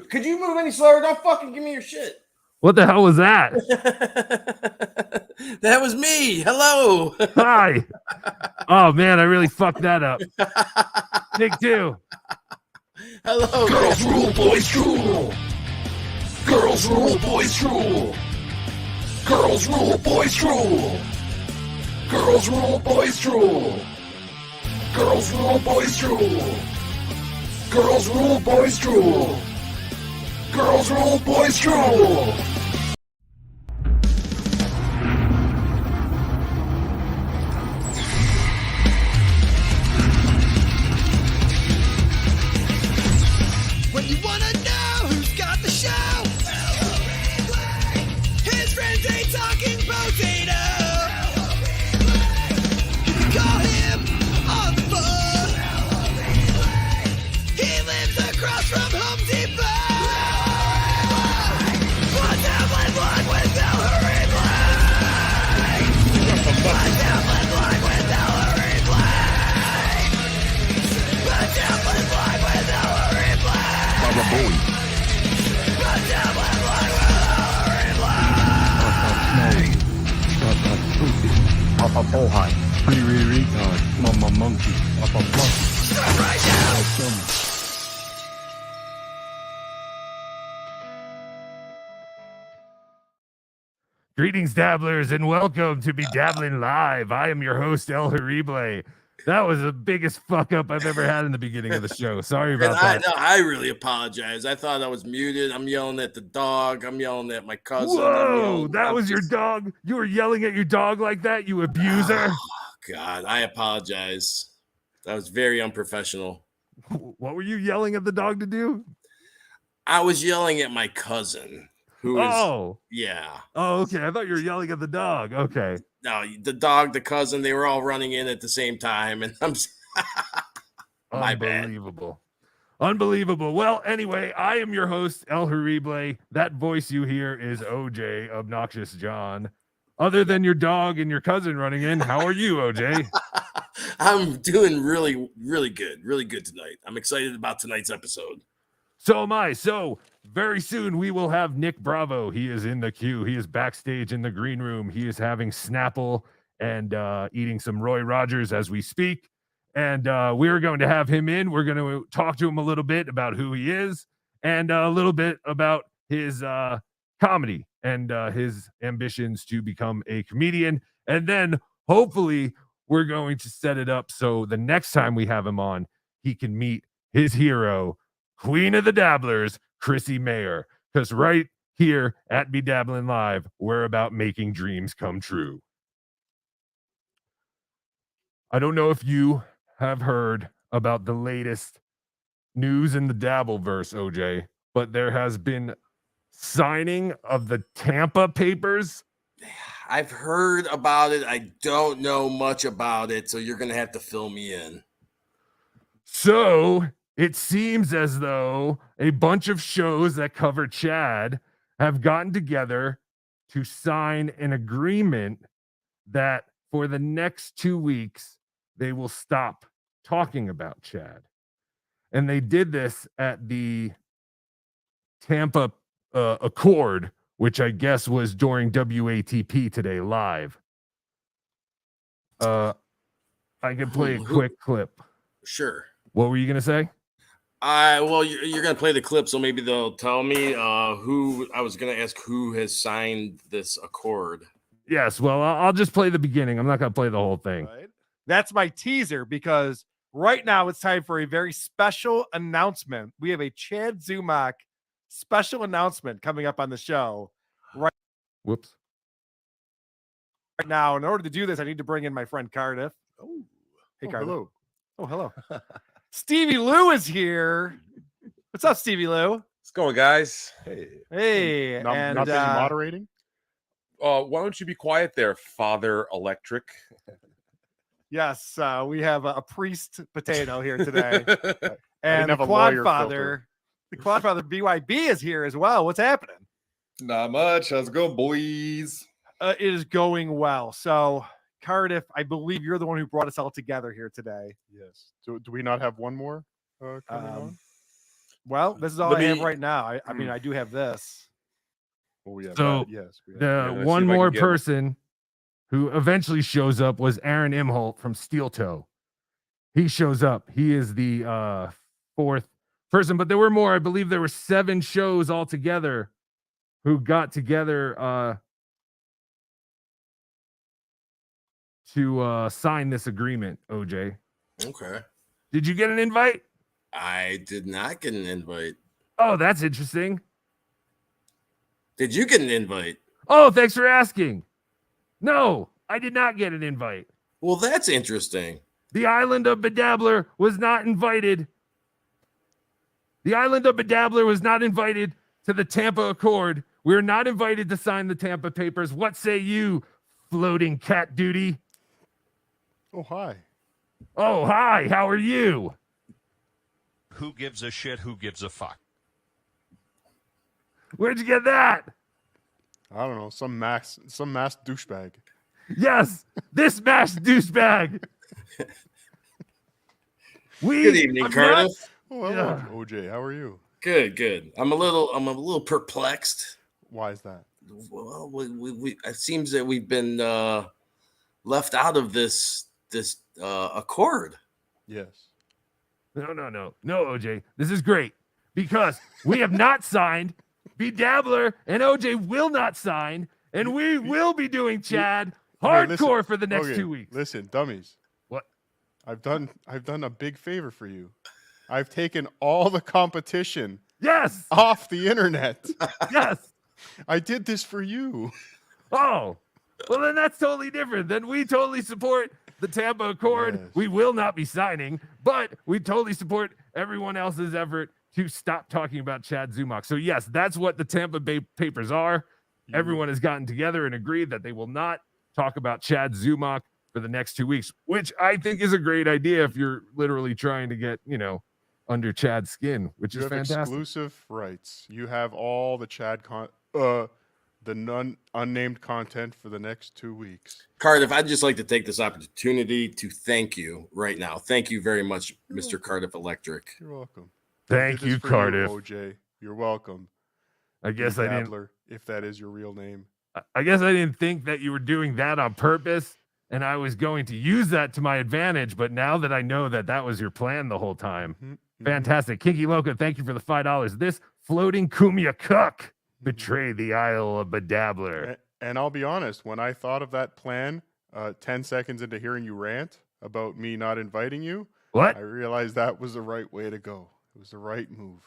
Could you move any slower? Don't fucking give me your shit. What the hell was that? That was me. Hello. Hi. Oh man, I really fucked that up. Take two. Hello. Girls rule, boys rule. Girls rule, boys rule. Girls rule, boys rule. Girls rule, boys rule. Girls rule, boys rule. Girls rule, boys rule. Girls rule, boys rule. When you wanna know who's got the show, his friends ain't talking potato. Call him on the phone. He lives across from Home Depot. What's Dabblin Live with Ellery Blake? What's Dabblin Live with Ellery Blake? What's Dabblin Live with Ellery Blake? Baba boy. What's Dabblin Live with Ellery Blake? Papa Bohai, Pretty Mama Monkey, Papa Monkey. Start right now! Greetings, dabblers, and welcome to BeDabblin Live. I am your host, El Harible. That was the biggest fuck up I've ever had in the beginning of the show. Sorry about that. I really apologize. I thought I was muted. I'm yelling at the dog. I'm yelling at my cousin. Whoa, that was your dog? You were yelling at your dog like that, you abuser? Oh, God, I apologize. That was very unprofessional. What were you yelling at the dog to do? I was yelling at my cousin. Who is? Yeah. Oh, okay. I thought you were yelling at the dog. Okay. No, the dog, the cousin, they were all running in at the same time, and I'm my bad. Unbelievable. Well, anyway, I am your host, El Harible. That voice you hear is OJ, Obnoxious John. Other than your dog and your cousin running in, how are you, OJ? I'm doing really, really good. Really good tonight. I'm excited about tonight's episode. So am I. So very soon we will have Nick Bravo. He is in the queue. He is backstage in the green room. He is having Snapple and eating some Roy Rogers as we speak. And we're going to have him in. We're going to talk to him a little bit about who he is and a little bit about his comedy and his ambitions to become a comedian. And then hopefully we're going to set it up so the next time we have him on, he can meet his hero, Queen of the Dabblers, Chrissy Mayer. Because right here at BeDabblin Live, we're about making dreams come true. I don't know if you have heard about the latest news in the Dabbleverse, OJ, but there has been signing of the Tampa Papers. I've heard about it. I don't know much about it, so you're going to have to fill me in. So it seems as though a bunch of shows that cover Chad have gotten together to sign an agreement that for the next 2 weeks, they will stop talking about Chad. And they did this at the Tampa Accord, which I guess was during WATP today live. I can play a quick clip. Sure. What were you going to say? Well, you're going to play the clip, so maybe they'll tell me who. I was going to ask who has signed this accord. Yes, well, I'll just play the beginning. I'm not going to play the whole thing. Right. That's my teaser because right now it's time for a very special announcement. We have a Chad Zumock special announcement coming up on the show. Right now, in order to do this, I need to bring in my friend Cardiff. Oh, hey, Cardiff. Hello. Oh, hello. Stevie Lou is here. What's up, Stevie Lou? What's going, guys? Hey. Not busy moderating? Why don't you be quiet there, Father Electric? Yes, we have a priest potato here today. And have the a quad lawyer father, BYB is here as well. What's happening? Not much. How's it going, boys? It is going well. So, Cardiff, I believe you're the one who brought us all together here today. Yes. Do we not have one more coming on? Well, this is all Let I have me- right now. I mean, I do have this. Well, we have So, that. Yes. We have The let's see one if I can more get one. person who eventually shows up was Aaron Imholt from Steel Toe. He shows up. He is the fourth person, but there were more. I believe there were 7 shows altogether who got together to sign this agreement, OJ. Okay. Did you get an invite? I did not get an invite. Oh, that's interesting. Did you get an invite? Oh, thanks for asking. No, I did not get an invite. Well, that's interesting. The island of BeDabbler was not invited. The island of BeDabbler was not invited to the Tampa Accord. We're not invited to sign the Tampa papers. What say you, floating cat duty? Oh, hi. Oh, hi. How are you? Who gives a shit? Who gives a fuck? Where'd you get that? I don't know. Some mass douchebag. Yes, this masked douchebag. Good evening, I'm Cardiff. Oh, hello, Yeah. OJ. How are you? Good. I'm a little perplexed. Why is that? Well, it seems that we've been left out of this accord. Yes. No, OJ. This is great because we have not signed. BeDabbler and OJ will not sign, and we will be doing Chad Okay, listen. hardcore for the next Okay, 2 weeks. Listen, dummies. What? I've done a big favor for you. I've taken all the competition Yes, off the internet. yes. I did this for you. Oh, well, then that's totally different. Then we totally support the Tampa Accord. Yes. We will not be signing, but we totally support everyone else's effort to stop talking about Chad Zumach. So, yes, that's what the Tampa Bay papers are. Everyone has gotten together and agreed that they will not talk about Chad Zumach for the next 2 weeks, which I think is a great idea if you're literally trying to get, under Chad's skin, which You is have fantastic. exclusive rights. You have all the Chad the unnamed content for the next 2 weeks. Cardiff, I'd just like to take this opportunity to thank you right now. Thank you very much, Mr. Cardiff Electric. You're welcome. Thank I did this you, for Cardiff. OJ. You're welcome. I guess I didn't. Dabbler, if that is your real name. I guess I didn't think that you were doing that on purpose, and I was going to use that to my advantage. But now that I know that that was your plan the whole time, fantastic. Kinky Loca, thank you for the $5. This floating Kumia Cook betrayed the Isle of BeDabbler. And I'll be honest, when I thought of that plan, 10 seconds into hearing you rant about me not inviting you, What? I realized that was the right way to go. It was the right move.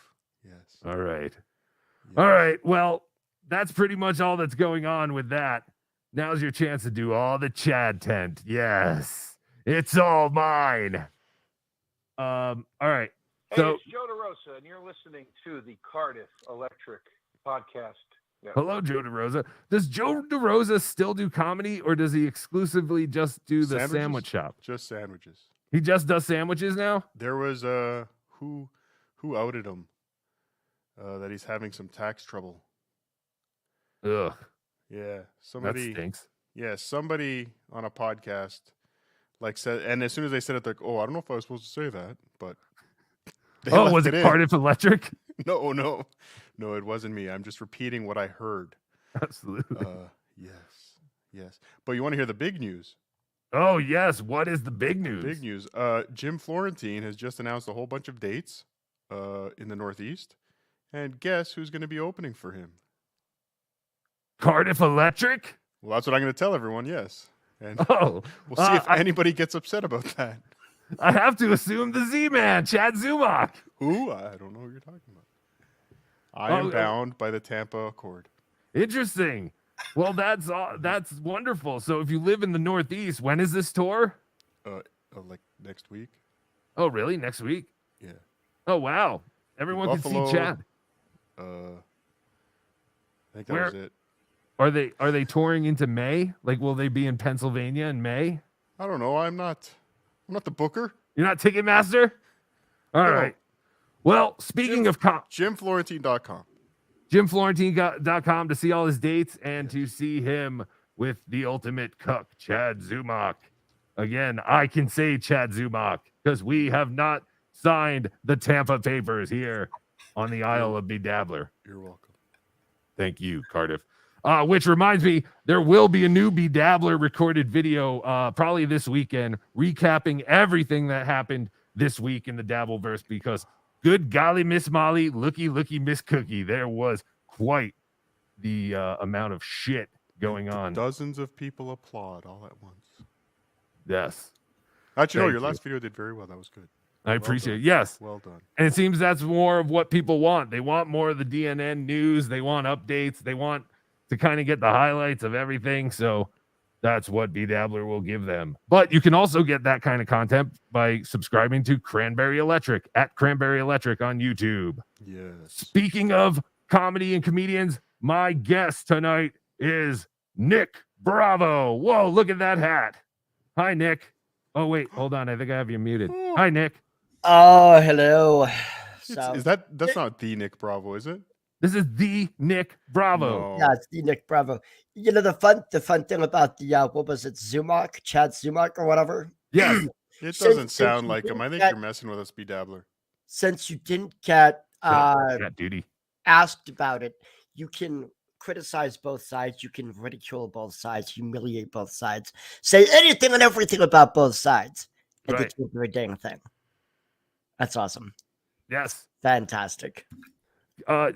Yes. All right. Yes. All right. Well, that's pretty much all that's going on with that. Now's your chance to do all the Chad tent. Yes. It's all mine. All right. Hey, So, it's Joe DeRosa, and you're listening to the Cardiff Electric Podcast. hello, Joe DeRosa. Does Joe DeRosa still do comedy, or does he exclusively just do the Sandwiches? sandwich shop? Just sandwiches. He just does sandwiches now? There was who outed him that he's having some tax trouble. Ugh. Yeah, That somebody. stinks. Yeah, somebody on a podcast said, and as soon as they said it, like, oh, I don't know if I was supposed to say that, but they Oh, left was it in. Cardiff Electric? No, it wasn't me. I'm just repeating what I heard. Absolutely. Yes. But you want to hear the big news? Oh, yes. What is the big news? Big news. Jim Florentine has just announced a whole bunch of dates in the Northeast, and guess who's going to be opening for him? Cardiff Electric? Well, that's what I'm going to tell everyone. Yes, and Oh, we'll see if anybody gets upset about that. I have to assume the Z-Man, Chad Zumach. Who? I don't know who you're talking about. I am bound by the Tampa Accord. Interesting. Well, that's wonderful. So if you live in the Northeast, when is this tour? Like next week. Oh, really? Next week? Yeah. Oh, wow. Everyone can Buffalo, see Chad. I think that was it. Are they touring into May? Like, will they be in Pennsylvania in May? I don't know. I'm not the booker. You're not Ticketmaster? All right. Well, speaking of JimFlorentine.com. JimFlorentine.com to see all his dates and to see him with the ultimate cuck, Chad Zumach. Again, I can say Chad Zumach because we have not signed the Tampa papers here on the Isle of BeDabbler. You're welcome. Thank you, Cardiff. Which reminds me, there will be a new BeDabbler recorded video probably this weekend, recapping everything that happened this week in the Dabbleverse, because good golly, Miss Molly, looky Miss Cookie, there was quite the amount of shit going on. Dozens of people applaud all at once. Yes. Actually, no, Thank your you. last video did very well. That was good. I appreciate it. Yes. Well done. And it seems that's more of what people want. They want more of the DNN news. They want updates. They want to kind of get the highlights of everything. So that's what BeDabbler will give them. But you can also get that kind of content by subscribing to Cranberry Electric at Cranberry Electric on YouTube. Yes. Speaking of comedy and comedians, my guest tonight is Nick Bravo. Whoa, look at that hat. Hi, Nick. Oh, wait, hold on. I think I have you muted. Hi, Nick. Oh, hello. So, That's not the Nick Bravo, is it? This is the Nick Bravo. No. yeah, it's the Nick Bravo. You know, the fun thing about the what was it, Zumach, Chad Zumach or whatever? Yes. It Since- doesn't since sound you like him. I didn't think get- you're messing with us, BeDabbler. Since you didn't get Got duty. asked about it, you can criticize both sides, you can ridicule both sides, humiliate both sides, say anything and everything about both sides, and Right. get you do a dang thing. That's awesome. Yes. Fantastic.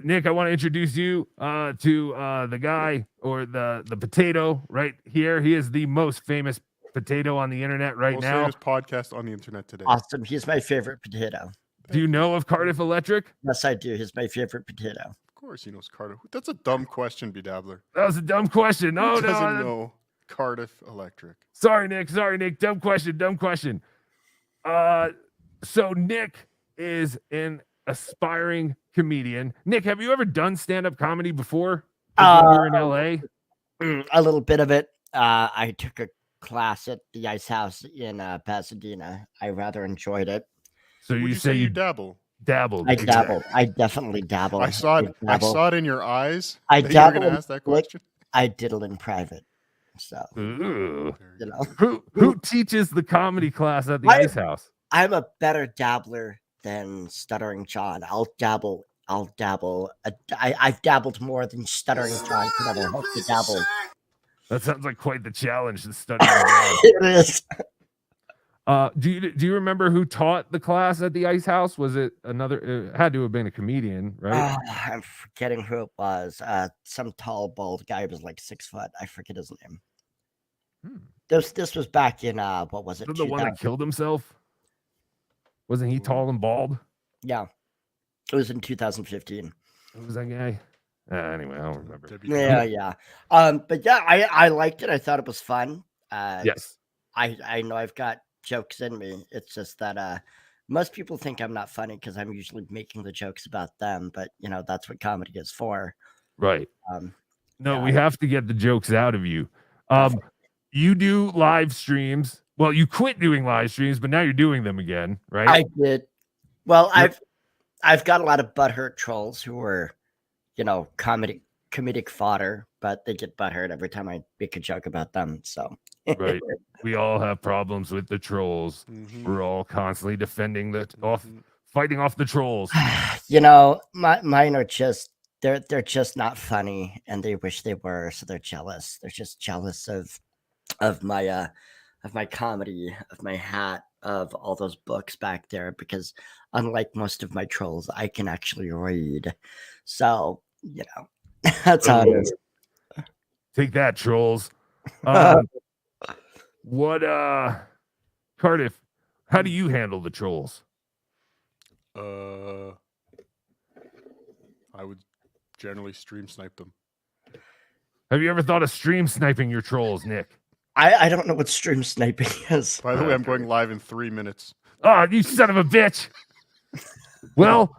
Nick, I want to introduce you to the guy, or the potato right here. He is the most famous potato on the internet right Most now. famous podcast on the internet today. Awesome. He's my favorite potato. Do you know of Cardiff Electric? Yes, I do. He's my favorite potato. Of course he knows Cardiff. That's a dumb question, BeDabbler. That was a dumb question. Who Oh, doesn't no. know Cardiff Electric? Sorry, Nick. Dumb question. So Nick is an aspiring comedian. Nick, have you ever done stand-up comedy before? Like when you were in LA? A little bit of it. I took a class at the Ice House in Pasadena. I rather enjoyed it. So Would you you say you dabble? dabbled. I dabbled. I definitely dabbled. I saw it. I dabble. saw it in your eyes. I that you were going dabble to ask that in- like- question. I diddle in private. So Ooh. you know, Who teaches the comedy class at the I- Ice House? I'm a better dabbler than Stuttering John. I'll dabble. I've dabbled more than Stuttering John could ever hope to dabble. That sounds like quite the challenge to study. around. It is. Do you remember who taught the class at the Ice House? Was it another? It had to have been a comedian, right? I'm forgetting who it was. Some tall, bald guy was like 6 foot. I forget his name. This was back in what was it? The one that 2000. killed himself. Wasn't he tall and bald? Yeah, it was in 2015. Who was that guy? Anyway, I don't remember. Yeah. But yeah, I liked it. I thought it was fun. Yes. I know I've got jokes in me. It's just that most people think I'm not funny because I'm usually making the jokes about them. But you know, that's what comedy is for. Right. No, yeah, we have to get the jokes out of you. You do live streams. Well, you quit doing live streams, but now you're doing them again, right? I did. Well, Yep. I've got a lot of butthurt trolls who are, you know, comedic fodder, but they get butthurt every time I make a joke about them. So Right. We all have problems with the trolls. Mhm. We're all constantly defending fighting off the trolls. you know, mine are just they're just not funny, and they wish they were, so they're jealous. They're just jealous of my comedy, of my hat, of all those books back there, because unlike most of my trolls, I can actually read. So, you know, that's how it is. Take that, trolls. What Cardiff, how do you handle the trolls? I would generally stream snipe them. Have you ever thought of stream sniping your trolls, Nick? I don't know what stream sniping is. By the way, I'm going live in 3 minutes. Oh, you son of a bitch. Well,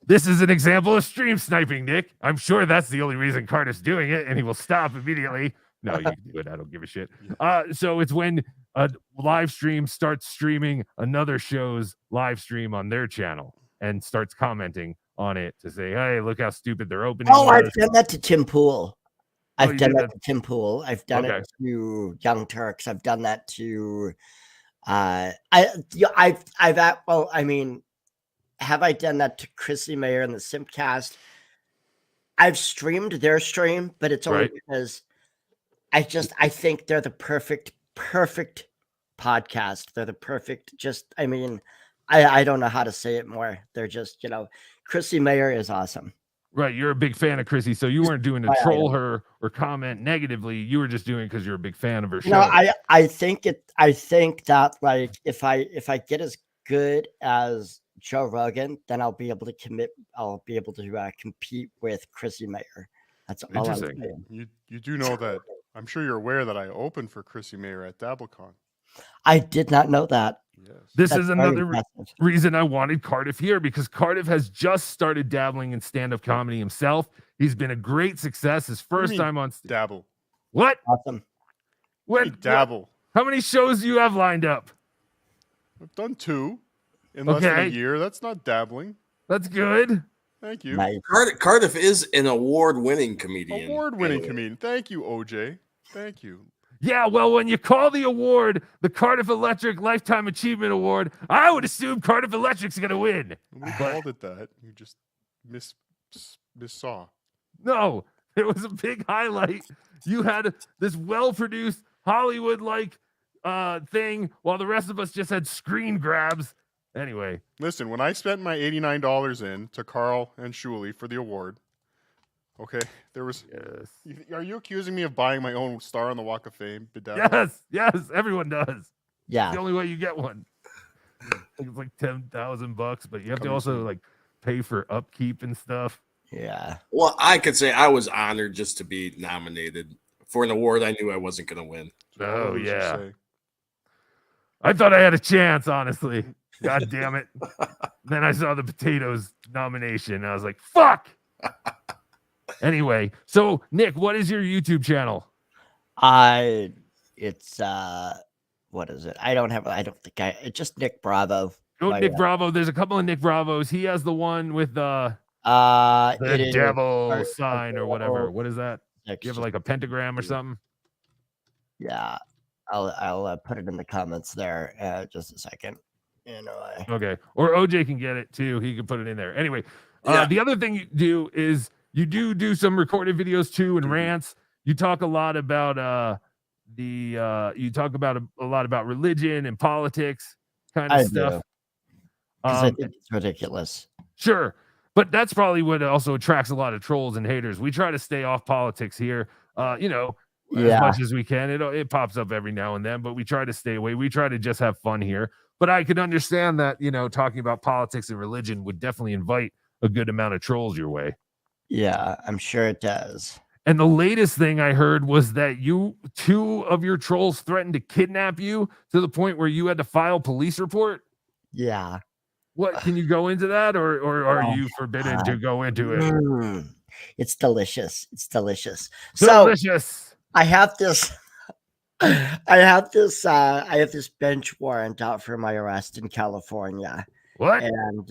this is an example of stream sniping, Nick. I'm sure that's the only reason Cardiff's doing it, and he will stop immediately. No, you can do it. I don't give a shit. So it's when a live stream starts streaming another show's live stream on their channel and starts commenting on it to say, hey, look how stupid their opening Oh, was. I've done that to Tim Pool. I've you done did that to Tim Pool. I've done Okay. it to Young Turks. I've done that to well, I mean, have I done that to Chrissy Mayer and the Simpcast? I've streamed their stream, but it's only Right. because I think they're the perfect podcast. They're the perfect, I don't know how to say it more. They're just, Chrissy Mayer is awesome. Right. You're a big fan of Chrissy, so you weren't doing to my troll idol. her or comment negatively. You were just doing it because you're a big fan of her show. No, I think that like if I get as good as Joe Rogan, then I'll be able to compete with Chrissy Mayer. That's all I'm Interesting. saying. You do know that. I'm sure you're aware that I opened for Chrissy Mayer at DabbleCon. I did not know that. Yes. This That's is very another impressive. reason I wanted Cardiff here, because Cardiff has just started dabbling in stand-up comedy himself. He's been a great success. His What do you first mean, time on stage. Dabble. What? Awesome. When? Dabble. How many shows do you have lined up? I've done 2 in less than a Okay. year. That's not dabbling. That's good. Thank you. Nice. Cardiff is an award-winning comedian. Award-winning comedian. Thank you, OJ. Thank you. Yeah, well, when you call the award the Cardiff Electric Lifetime Achievement Award, I would assume Cardiff Electric's going to win. Nobody called it that. You just missaw. No, it was a big highlight. You had this well-produced Hollywood-like thing, while the rest of us just had screen grabs. Anyway. Listen, when I spent my $89 in to Carl and Shuley for the award, okay, there was. Yes. Are you accusing me of buying my own star on the Walk of Fame? BeDabblin? Yes, everyone does. Yeah. It's the only way you get one. I think it's like $10,000, but you have to Coming also soon. like pay for upkeep and stuff. Yeah. Well, I could say I was honored just to be nominated for an award I knew I wasn't going to win. All Oh losers yeah. say. I thought I had a chance, honestly. God damn it. Then I saw the potatoes nomination. And I was like, fuck. Anyway, so Nick, what is your YouTube channel? It's what is it? It's just Nick Bravo. Go My, Nick Bravo. There's a couple of Nick Bravos. He has the one with the it is devil sign or whatever. devil. What is that? It's You have just- like a pentagram or something? Yeah, I'll put it in the comments there. Just a second. Okay. Or OJ can get it too. He can put it in there. Anyway, Yeah. the other thing you do is you do some recorded videos too and rants. You talk a lot about you talk about a lot about religion and politics kind of I stuff. do. Because I think it's ridiculous. Sure. But that's probably what also attracts a lot of trolls and haters. We try to stay off politics here. As much as we can. It pops up every now and then, but we try to stay away. We try to just have fun here. But I could understand that, talking about politics and religion would definitely invite a good amount of trolls your way. Yeah, I'm sure it does. And the latest thing I heard was that two of your trolls threatened to kidnap you to the point where you had to file police report. Yeah. What, can you go into that, or are you forbidden to go into it? It's delicious. It's delicious. Delicious. So I have this I have this bench warrant out for my arrest in California. What? And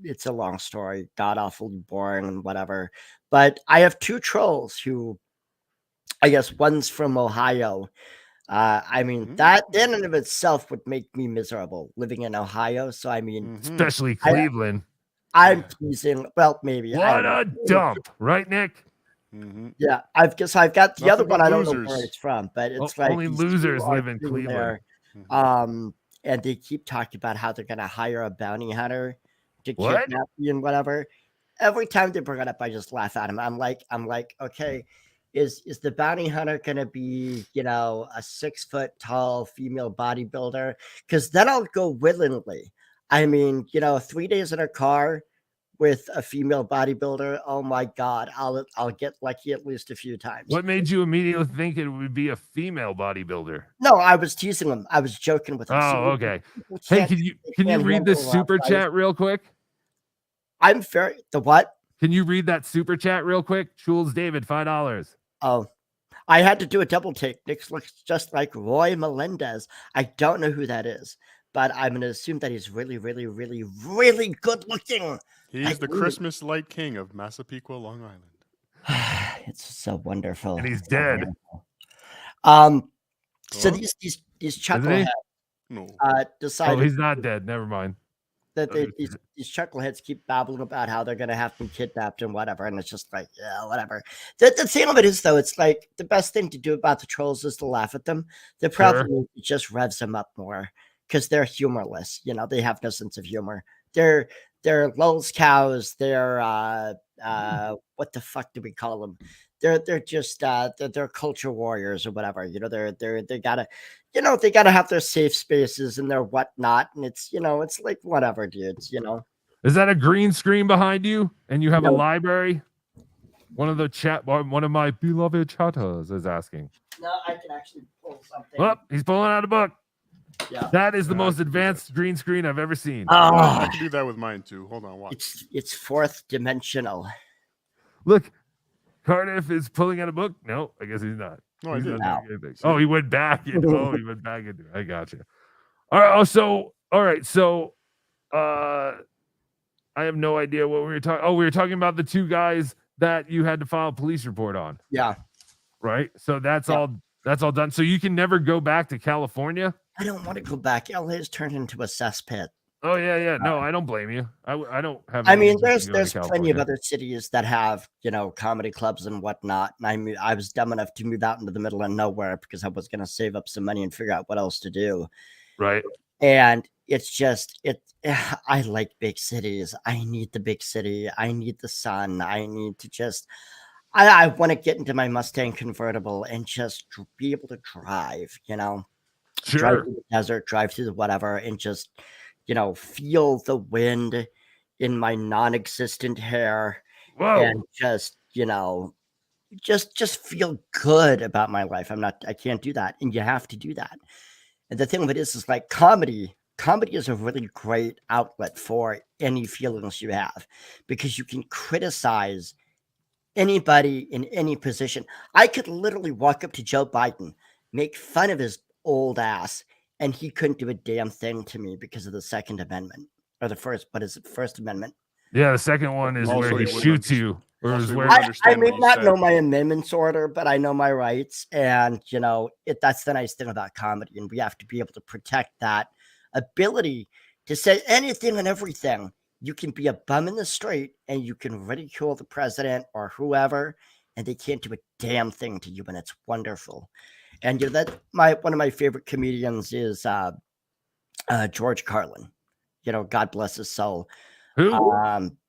it's a long story, god awfully boring and whatever. But I have 2 trolls who, I guess one's from Ohio. That in and of itself would make me miserable living in Ohio. So Especially Cleveland. I'm teasing. Well, maybe. What a dump, right, Nick? Yeah, I've got the other Nothing one. but I don't know losers. where it's from, but it's like Only these 2 losers are live in sitting Cleveland. there, and they keep talking about how they're gonna hire a bounty hunter to What? kidnap me and whatever. Every time they bring it up, I just laugh at him. I'm like, okay, is the bounty hunter gonna be, a 6 foot tall female bodybuilder? Because then I'll go willingly. 3 days in a car with a female bodybuilder. Oh my God, I'll get lucky at least a few times. What made you immediately think it would be a female bodybuilder? No, I was teasing him. I was joking with him. Oh, okay. Hey, can you read this super chat real quick? I'm very the what? Can you read that super chat real quick? Jules David, $5. Oh, I had to do a double take. Nick looks just like Roy Melendez. I don't know who that is, but I'm going to assume that he's really, really, really, really good looking. He's the Christmas light king of Massapequa, Long Island. It's so wonderful. And he's It's so dead. wonderful. So Huh? these he? chuckleheads No. Oh, decided. he's not dead. Never mind. that these chuckleheads keep babbling about how they're gonna have me kidnapped and whatever, and it's just like, yeah, whatever. The thing of it is, though, it's like the best thing to do about the trolls is to laugh at them. The problem is it just revs them up more because they're humorless. You know, they have no sense of humor. They're lulz cows. They're what the fuck do we call them? They're just they're culture warriors or whatever. You know, they gotta, you know, they gotta have their safe spaces and their whatnot. And it's, you know, it's like whatever, dudes, you know. Is that a green screen behind you? And you have a No. library? One of my beloved chatters is asking. No, I can actually pull something. Oh, he's pulling out a book. Yeah. That is the most advanced green screen I've ever seen. I can do that with mine too. Hold on, watch. It's fourth dimensional. Look, Cardiff is pulling out a book. No, I guess he's not. No, I He's did. not doing anything. Oh, he went back in. Oh, he went back into it. I got you. All right. Oh, so all right. So I have no idea what we were talking. Oh, we were talking about the two guys that you had to file a police report on. Yeah. Right. So that's all done. So you can never go back to California. I don't want to go back. LA has turned into a cesspit. Oh yeah. No, I don't blame you. I don't have. I any mean, interest in going there's to plenty of California. other cities that have, you know, comedy clubs and whatnot. And I was dumb enough to move out into the middle of nowhere because I was going to save up some money and figure out what else to do. Right. And it's just I like big cities. I need the big city. I need the sun. I need to just I want to get into my Mustang convertible and just be able to drive, you know. Sure. Drive through the desert, drive through the whatever, and just, you know, feel the wind in my non-existent hair. Whoa. And just, you know, just feel good about my life. I can't do that. And you have to do that. And the thing of it is like comedy is a really great outlet for any feelings you have because you can criticize anybody in any position. I could literally walk up to Joe Biden, make fun of his old ass, and he couldn't do a damn thing to me because of the Second Amendment or the first. What is it? First Amendment. Yeah, the second one is Also, where he he wouldn't shoots you. Or is also, he where wouldn't I understand may what you not said. know my amendments order, but I know my rights, and you know that's the nice thing about comedy, and we have to be able to protect that ability to say anything and everything. You can be a bum in the street, and you can ridicule the president or whoever, and they can't do a damn thing to you, and it's wonderful. And you know that one of my favorite comedians is George Carlin. You know, God bless his soul. Who?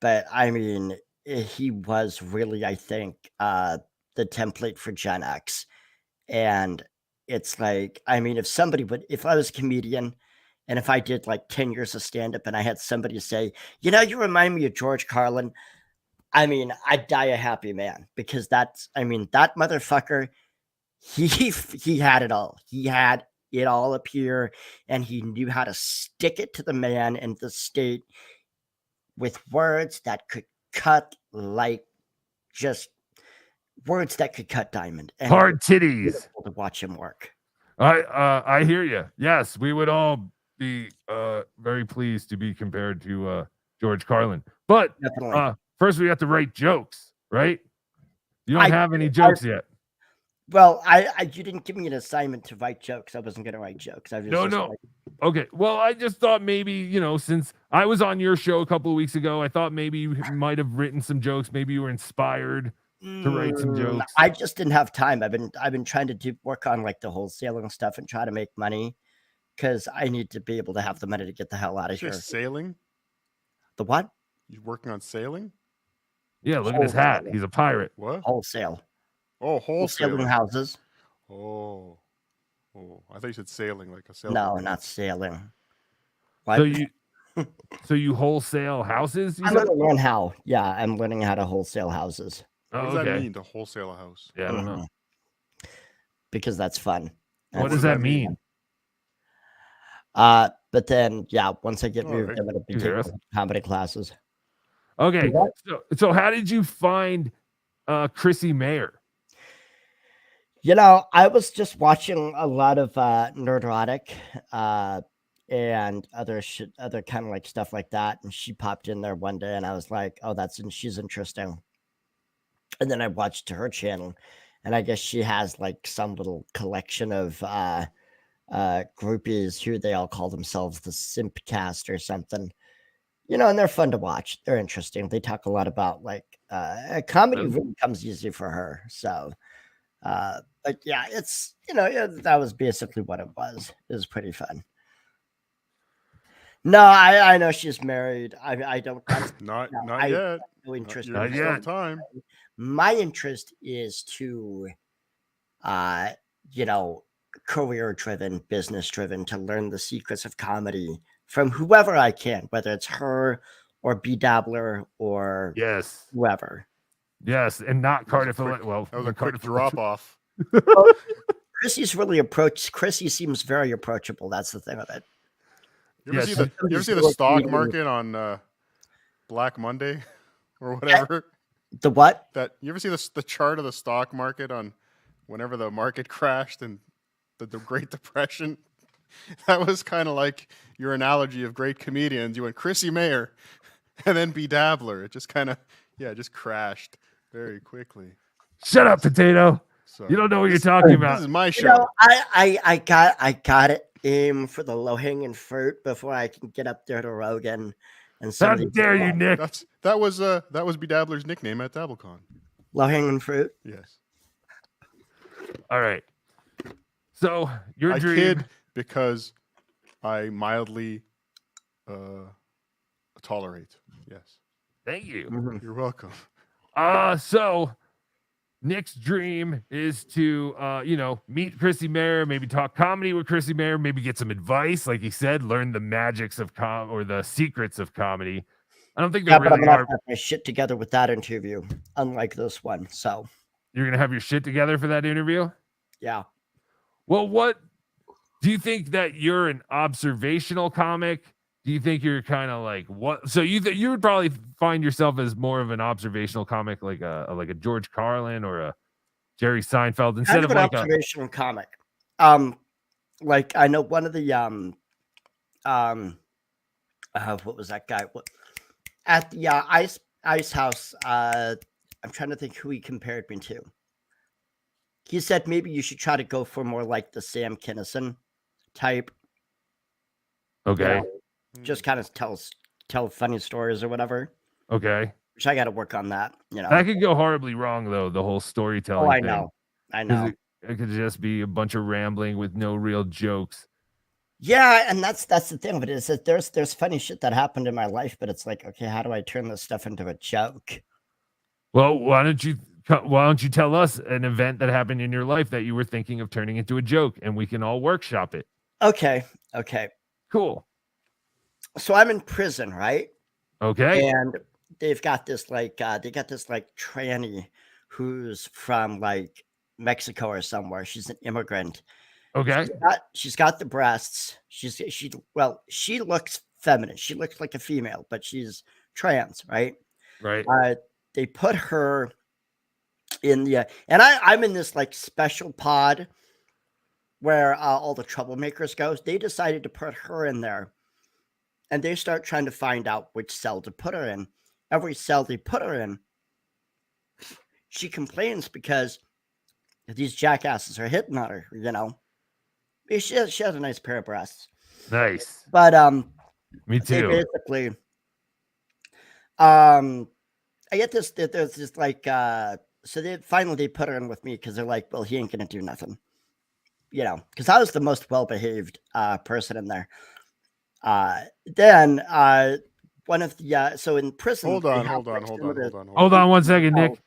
But I mean, he was really, I think, the template for Gen X. And it's like, I mean, if I was a comedian and if I did like 10 years of stand-up and I had somebody say, you know, you remind me of George Carlin, I mean, I'd die a happy man because that motherfucker, he had it all. He had it all up here and he knew how to stick it to the man and the state with words that could cut like just words that could cut diamond. And hard titties. to watch him work. I hear you. Yes, we would all be very pleased to be compared to George Carlin. But Definitely. first we have to write jokes, right? You don't have any jokes yet. Well, you didn't give me an assignment to write jokes. I wasn't going to write jokes. I was No. like, Okay. Well, I just thought maybe, you know, since I was on your show a couple of weeks ago, I thought maybe you might have written some jokes. Maybe you were inspired to write some jokes. I just didn't have time. I've been trying to work on like the wholesaling stuff and try to make money because I need to be able to have the money to get the hell out of here. Sailing? The what? You're working on sailing? Yeah, look at his hat. He's a pirate. What? Wholesale. Oh, wholesale. Wholesaling houses. Oh, I thought you said sailing, like a sail. No, not sailing. What? So you wholesale houses? I'm going to learn how. Yeah, I'm learning how to wholesale houses. What does that mean to wholesale a house? Yeah, I don't know. Because that's fun. What does that mean? But then, yeah, once I get moved, I'm going to be taking comedy classes. Okay, so how did you find Chrissy Mayer? You know, I was just watching a lot of Nerdrotic and other kind of like stuff like that, and she popped in there one day, and I was like, "Oh, she's interesting." And then I watched her channel, and I guess she has like some little collection of groupies who they all call themselves the Simpcast or something. you know, and they're fun to watch. They're interesting. They talk a lot about like comedy really comes easy for her. So, but yeah, it's, you know, yeah, that was basically what it was. It was pretty fun. No, I know she's married. I don't. Not no, not I yet. have no interest. You're Not still have yet. time. My interest is to, you know, career driven, business driven, to learn the secrets of comedy from whoever I can, whether it's her or BeDabbler or Yes. whoever. Yes, and not Cardiff. That was a quick Cardiff drop off. Chrissy's Chrissy seems very approachable. That's the thing with it. You ever Yes. see the stock market on Black Monday or whatever? The what? That you ever see the chart of the stock market on whenever the market crashed and the Great Depression? That was kind of like your analogy of great comedians. You went Chrissy Mayer and then BeDabbler. It just kind of just crashed very quickly. Shut up, potato. So You don't know what you're talking about. This is my You show. know, I got it aim for the low hanging fruit before I can get up there to Rogan. And How dare you, Nick? That was BeDabbler's nickname at DabbleCon. Low hanging fruit. Yes. All right. So your I dream. kid because I mildly tolerate. Yes. Thank you. You're welcome. So Nick's dream is to, you know, meet Chrissy Mayer, maybe talk comedy with Chrissy Mayer, maybe get some advice, like he said, learn the magics of or the secrets of comedy. I don't think Yeah, there but I'm really gonna are. have my shit together with that interview, unlike this one. So You're gonna have your shit together for that interview. yeah. Well, what do you think that you're an observational comic? Do you think you're kind of like what? So you would probably find yourself as more of an observational comic, like a George Carlin or a Jerry Seinfeld, instead Kind of of an like observational comic. Like I know one of the what was that guy? At the ice house, I'm trying to think who he compared me to. He said maybe you should try to go for more like the Sam Kinison type. okay, Just kind of tell funny stories or whatever. okay. Which I got to work on that. You know, That could go horribly wrong though. The whole storytelling. oh, I thing. know, I 'Cause know. It could just be a bunch of rambling with no real jokes. Yeah, and that's the thing of it is that there's funny shit that happened in my life, but it's like, okay, how do I turn this stuff into a joke? Well, why don't you tell us an event that happened in your life that you were thinking of turning into a joke, and we can all workshop it. Okay. Cool. So I'm in prison, right? Okay. And they've got this like tranny who's from like Mexico or somewhere. She's an immigrant. Okay. She's got the breasts. She looks feminine. She looks like a female, but she's trans, right? Right. They put her in the and I'm in this like special pod where all the troublemakers go. They decided to put her in there, and they start trying to find out which cell to put her in. Every cell they put her in, she complains because these jackasses are hitting on her. You know, she has a nice pair of breasts. Nice. But Me they too. basically, I get this. There's this like, so they finally put her in with me because they're like, well, he ain't gonna do nothing, you know, because I was the most well-behaved person in there. Then one of the so in prison. Hold they on, have, hold on, like, hold some on, of the- hold on. Hold on one second, Nick.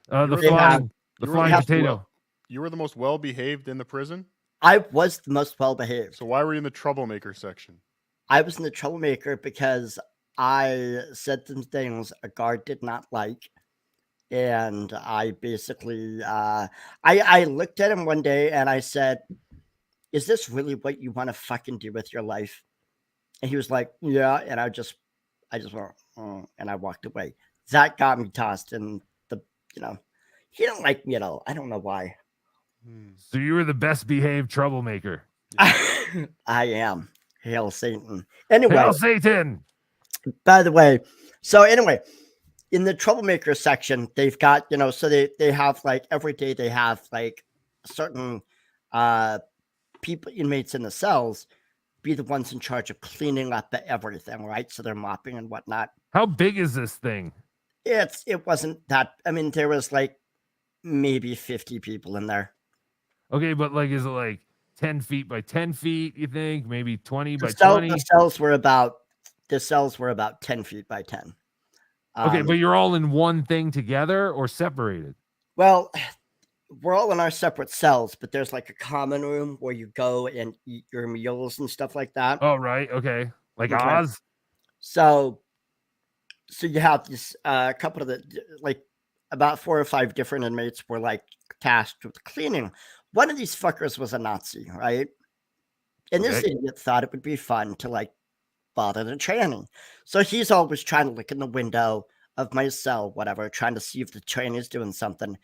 The were- flying you were flying the most potato. You were the most well-behaved in the prison? I was the most well-behaved. So why were you in the troublemaker section? I was in the troublemaker because I said some things a guard did not like. And I basically, I looked at him one day and I said, is this really what you want to fucking do with your life? And he was like, yeah. And I just went, oh, and I walked away. That got me tossed in the, you know, he didn't like me at all. I don't know why. So you were the best behaved troublemaker. I am. Hail Satan. Anyway. Hail Satan. By the way, so anyway, in the troublemaker section, they've got, you know, so they have like every day they have like certain people, inmates in the cells be the ones in charge of cleaning up everything, right? So they're mopping and whatnot. How big is this thing? It wasn't that. I mean, there was like maybe 50 people in there. Okay, but like, is it like 10 feet by 10 feet? You think maybe 20 by The 20? cells were about 10 feet by 10. Okay, but you're all in one thing together or separated? Well, we're all in our separate cells, but there's like a common room where you go and eat your meals and stuff like that. Oh, right. Okay. Like Okay. Oz? So you have this couple of the like about 4 or 5 different inmates were like tasked with cleaning. One of these fuckers was a Nazi, right? And this idiot thought it would be fun to like bother the tranny. So he's always trying to look in the window of my cell, whatever, trying to see if the tranny's doing something.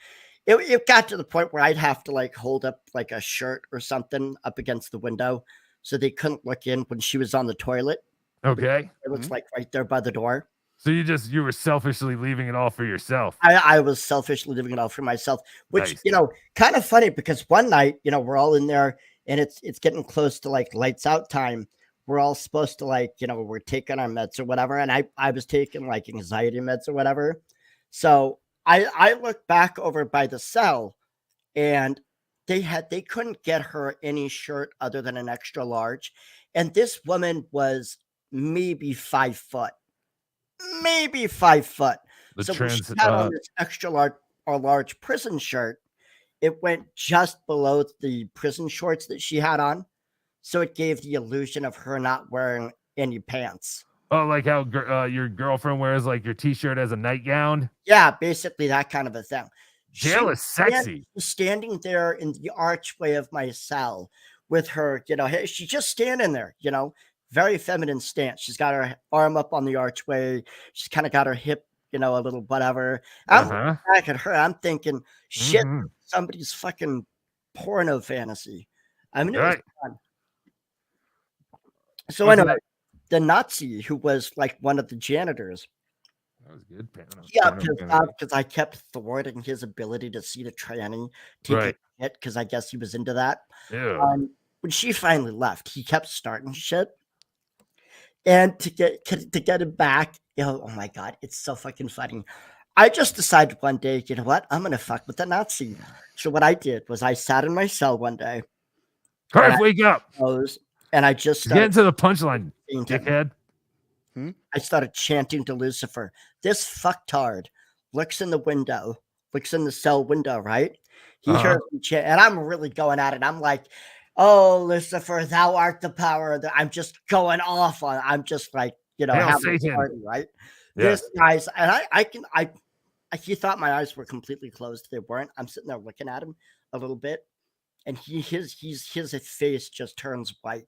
It got to the point where I'd have to like hold up like a shirt or something up against the window so they couldn't look in when she was on the toilet. Okay. It looks like right there by the door. So you were selfishly leaving it all for yourself. I was selfishly leaving it all for myself, which, kind of funny because one night, we're all in there and it's getting close to like lights out time. We're all supposed to like, we're taking our meds or whatever. And I was taking like anxiety meds or whatever. So I looked back over by the cell and they couldn't get her any shirt other than an extra large. And this woman was maybe 5 foot. So when she had on this extra large or large prison shirt, it went just below the prison shorts that she had on. So it gave the illusion of her not wearing any pants. Oh, like how your girlfriend wears like your t-shirt as a nightgown? Yeah, basically that kind of a thing. Jail is sexy. Standing there in the archway of my cell with her, she's just standing there, very feminine stance. She's got her arm up on the archway. She's kind of got her hip, a little whatever. I'm looking back at her. I'm thinking, shit, somebody's fucking porno fantasy. I mean, it was fun. So anyway, the Nazi who was like one of the janitors. That was good. Yeah, because I kept thwarting his ability to see the tranny take a hit because I guess he was into that. Yeah. When she finally left, he kept starting shit. And to get him back, oh my God, it's so fucking funny. I just decided one day, you know what? I'm gonna fuck with the Nazi. So what I did was I sat in my cell one day. Carf, wake up. And I just get into the punchline, dickhead. I started chanting to Lucifer. This fucktard looks in the cell window, right? He hears me chant, and I'm really going at it. I'm like, oh, Lucifer, thou art the power. I'm just going off on. I'm just like, having a party, right? Yes. This guy's, and he thought my eyes were completely closed. They weren't. I'm sitting there looking at him a little bit, and his face just turns white.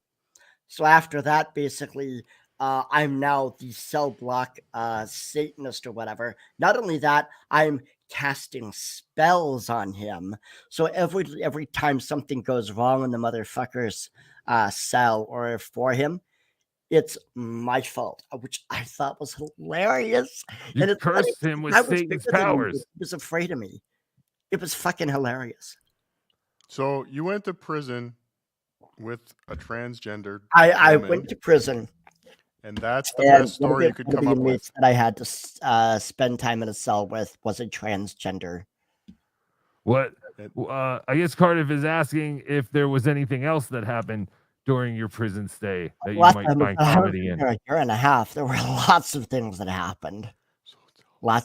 So after that, basically, I'm now the cell block Satanist or whatever. Not only that, I'm casting spells on him. So every time something goes wrong in the motherfucker's cell or for him, it's my fault, which I thought was hilarious. You cursed him with Satan's powers. He was afraid of me. It was fucking hilarious. So you went to prison with a transgender. I went to prison. And that's the best story you could come up with. That I had to spend time in a cell with was a transgender. What? I guess Cardiff is asking if there was anything else that happened during your prison stay that you might find comedy in. A year and a half, there were lots of things that happened. I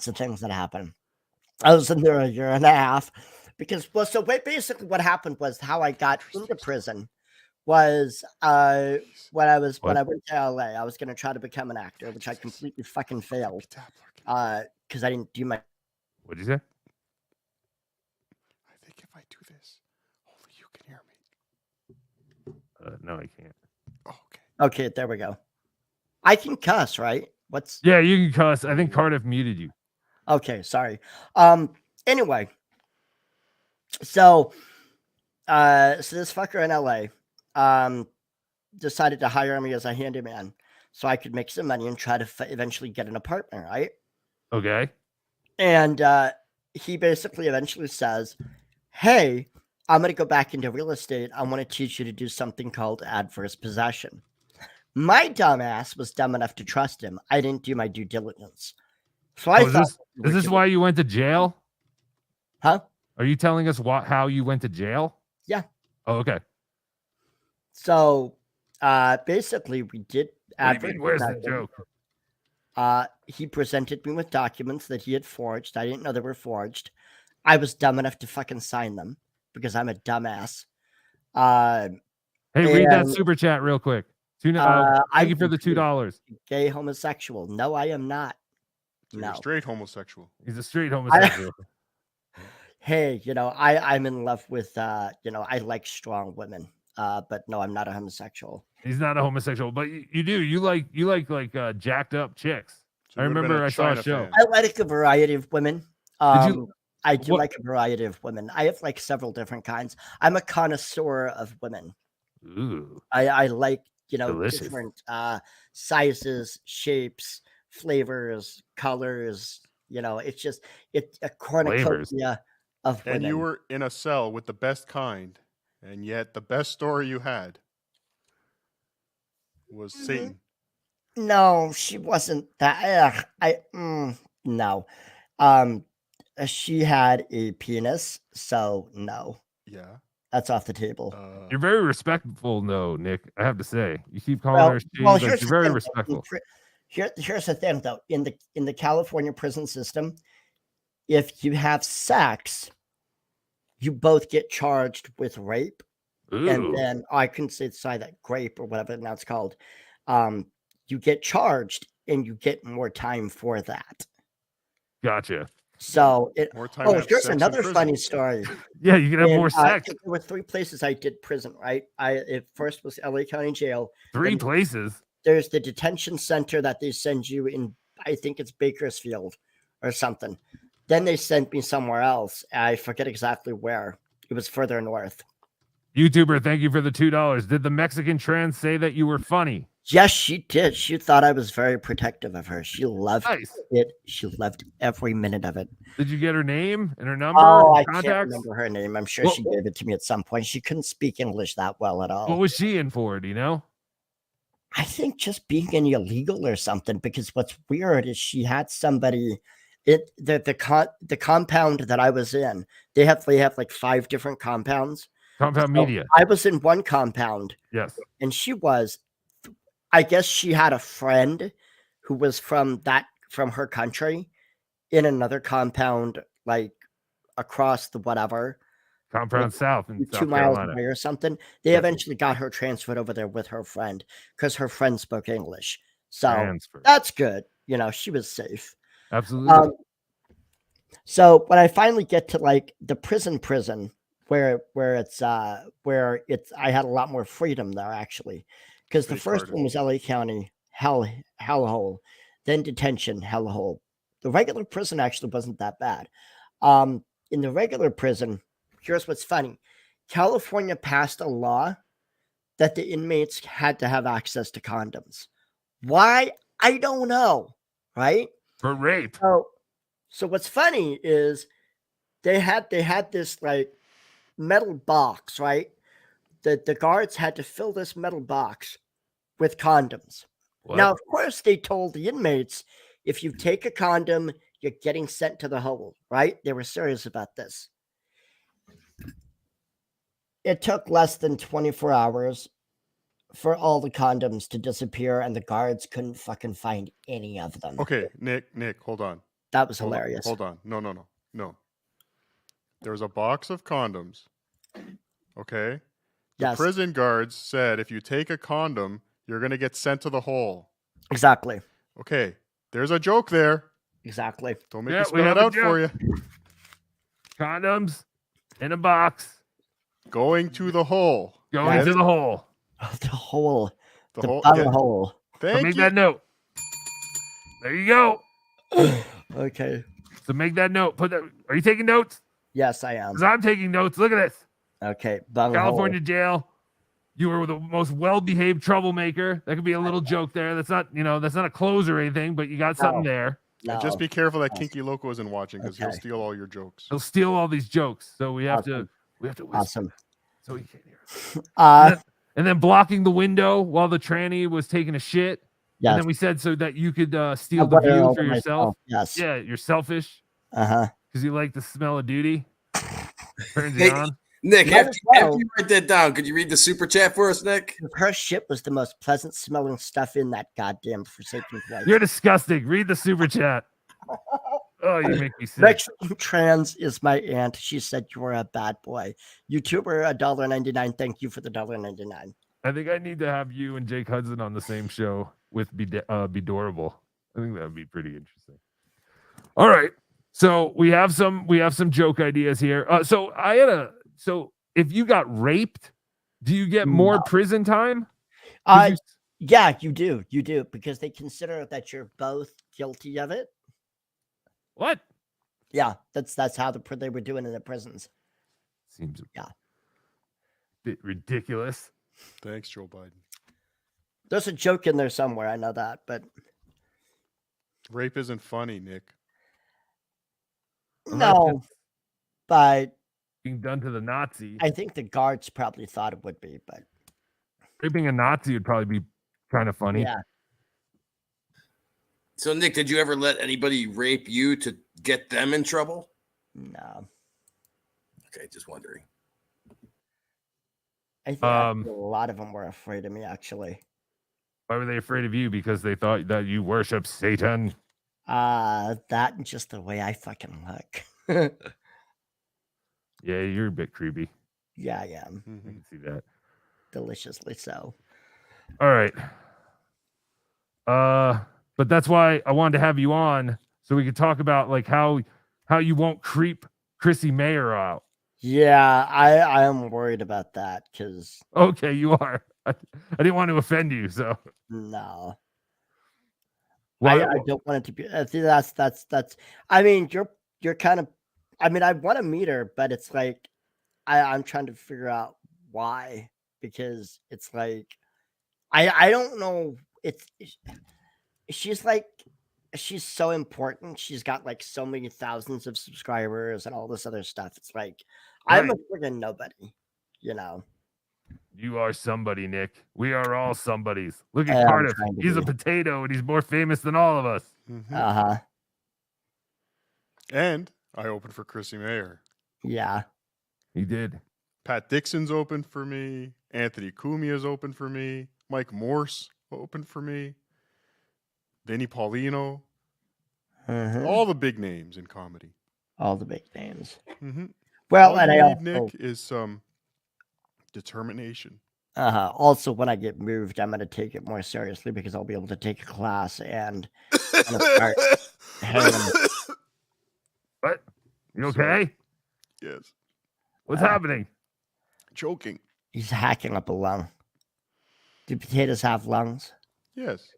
was in there a year and a half because, basically what happened was how I got into prison was when I went to LA, I was going to try to become an actor, which I completely fucking failed because I didn't do my. What'd you say? I think if I do this, only you can hear me. No, I can't. Oh, okay, there we go. I can cuss, right? Yeah, you can cuss. I think Cardiff muted you. Okay, sorry. Anyway, so this fucker in LA decided to hire me as a handyman so I could make some money and try to eventually get an apartment, right? Okay. And he basically eventually says, hey, I'm going to go back into real estate. I want to teach you to do something called adverse possession. My dumbass was dumb enough to trust him. I didn't do my due diligence. So Oh, I is thought, this why you went to jail? huh? Are you telling us how you went to jail? Yeah. Oh, okay. So basically, we did. What do you mean, where's the joke? He presented me with documents that he had forged. I didn't know they were forged. I was dumb enough to fucking sign them because I'm a dumbass. Hey, read that super chat real quick. Thank you for the $2. Gay homosexual. No, I am not. So you're No. a straight homosexual. He's a straight homosexual. Hey, I'm in love with I like strong women. But no, I'm not a homosexual. He's not a homosexual, but you do. You like jacked up chicks. So I you would've been remember a I saw a China show. fan. I like a variety of women. I do what- like a variety of women. I have like several different kinds. I'm a connoisseur of women. Ooh. I like, Delicious. different sizes, shapes, flavors, colors. It's just a cornucopia of women. And you were in a cell with the best kind, and yet the best story you had was Satan. No, she wasn't that. No. She had a penis, so no. Yeah. That's off the table. You're very respectful, though, Nick. I have to say, you keep calling her. You're very respectful. Here's the thing, though. In the California prison system, if you have sex, you both get charged with rape, and then I couldn't say that grape or whatever now it's called. You get charged, and you get more time for that. Gotcha. So more time to have here's sex in another prison. funny story. Yeah, you can have more sex. There were 3 places I did prison, right? It first was LA County Jail. 3 places. There's the detention center that they send you in, I think it's Bakersfield or something. Then they sent me somewhere else. I forget exactly where. It was further north. YouTuber, thank you for the $2. Did the Mexican trans say that you were funny? Yes, she did. She thought I was very protective of her. She loved it. She loved every minute of it. Did you get her name and her number? Oh, I contacts? can't remember her name. I'm sure she gave it to me at some point. She couldn't speak English that well at all. What was she in for? Do you know? I think just being an illegal or something, because what's weird is she had somebody the compound that I was in, they have like 5 different compounds. Compound media. I was in one compound. Yes. And I guess she had a friend who was from her country in another compound, like across the whatever. Compound South in 2 South miles Carolina. away or something. They eventually got her transferred over there with her friend because her friend spoke English. So that's good. She was safe. Absolutely. So when I finally get to like the prison where I had a lot more freedom there actually, because the first one was LA County hellhole, then detention hellhole. The regular prison actually wasn't that bad. In the regular prison, here's what's funny. California passed a law that the inmates had to have access to condoms. Why? I don't know. Right? For rape. So what's funny is they had this like metal box, right? The guards had to fill this metal box with condoms. What? Now, of course, they told the inmates, if you take a condom, you're getting sent to the hole, right? They were serious about this. It took less than 24 hours for all the condoms to disappear, and the guards couldn't fucking find any of them. Okay, Nick, hold on. That was hilarious. Hold on. No. There was a box of condoms. Okay? The prison guards said if you take a condom, you're going to get sent to the hole. Exactly. Okay. There's a joke there. Exactly. Don't make me spell it out for you. Condoms in a box. Going to the hole. Going to the hole. The hole. The hole. Bottom hole. Thank so make you. that note. There you go. Okay. So make that note. Put that. Are you taking notes? Yes, I am. Because I'm taking notes. Look at this. Okay. California jail. You were the most well-behaved troublemaker. That could be a little joke there. That's not, that's not a close or anything, but you got something there. And just be careful that Kinky Loco isn't watching because he'll steal all your jokes. He'll steal all these jokes. So we have to. Awesome. So he can't hear us. and then blocking the window while the tranny was taking a shit. And Yes. then we said so that you could I steal the wanted it view all for to yourself. myself. Yes. Yeah, you're selfish Uh-huh. because you like the smell of duty. Turns Hey, you on. Nick, Might after, as well. after you write that down, could you read the super chat for us, Nick? Her shit was the most pleasant smelling stuff in that goddamn Forsaken place. You're disgusting. Read the super chat. Oh, you make me sick. Mexican trans is my aunt. She said you were a bad boy. YouTuber $1.99. Thank you for the $1.99. I think I need to have you and Jake Hudson on the same show with Bedorable. I think that would be pretty interesting. All right. So we have some joke ideas here. So if you got raped, do you get more prison time? Yeah, you do. You do, because they consider that you're both guilty of it. What? Yeah, that's how they were doing in the prisons. Seems a bit ridiculous. Thanks, Joe Biden. There's a joke in there somewhere. I know that, but rape isn't funny, Nick. No, but being done to the Nazi. I think the guards probably thought it would be, but raping a Nazi would probably be kind of funny. Yeah. So, Nick, did you ever let anybody rape you to get them in trouble? No. Okay, just wondering. I think a lot of them were afraid of me, actually. Why were they afraid of you? Because they thought that you worship Satan. That and just the way I fucking look. Yeah, you're a bit creepy. Yeah, I am. I can see that. Deliciously so. All right. But that's why I wanted to have you on so we could talk about like how you won't creep Chrissy Mayer out. Yeah, I am worried about that because okay, you are. I didn't want to offend you, so no. Why, I don't want it to be. That's. I mean, you're kind of. I mean, I want to meet her, but it's like I'm trying to figure out why, because it's like I don't know. She's so important. She's got like so many thousands of subscribers and all this other stuff. It's like I'm a friggin' nobody, you know. You are somebody, Nick. We are all somebodies. Look at Cardiff. He's a potato and he's more famous than all of us. Uh-huh. And I opened for Chrissy Mayer. Yeah. He did. Pat Dixon's opened for me. Anthony Cumia's opened for me. Mike Morse opened for me. Vinny Paulino. All the big names in comedy. All the big names. Mm-hmm. Well, all and you I need, also, Nick, is some determination. Also, when I get moved, I'm going to take it more seriously because I'll be able to take a class and start hanging. What? You okay? Yes. What's happening? Choking. He's hacking up a lung. Do potatoes have lungs? Yes.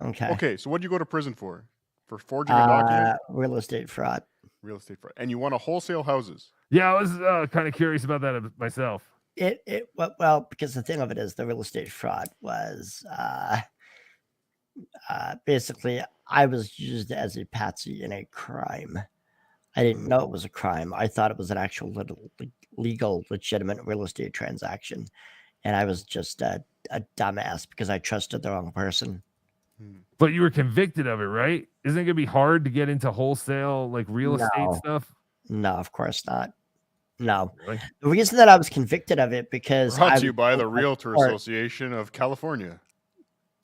Okay. Okay, so what did you go to prison for? For forging a document? Real estate fraud. Real estate fraud. And you want to wholesale houses? Yeah, I was kind of curious about that myself. Well, because the thing of it is the real estate fraud was basically I was used as a patsy in a crime. I didn't know it was a crime. I thought it was an actual legal, legitimate real estate transaction. And I was just a dumbass because I trusted the wrong person. But you were convicted of it, right? Isn't it going to be hard to get into wholesale, like real estate stuff? No, of course not. No. Really? The reason that I was convicted of it because Brought to you by the Realtor Association of California.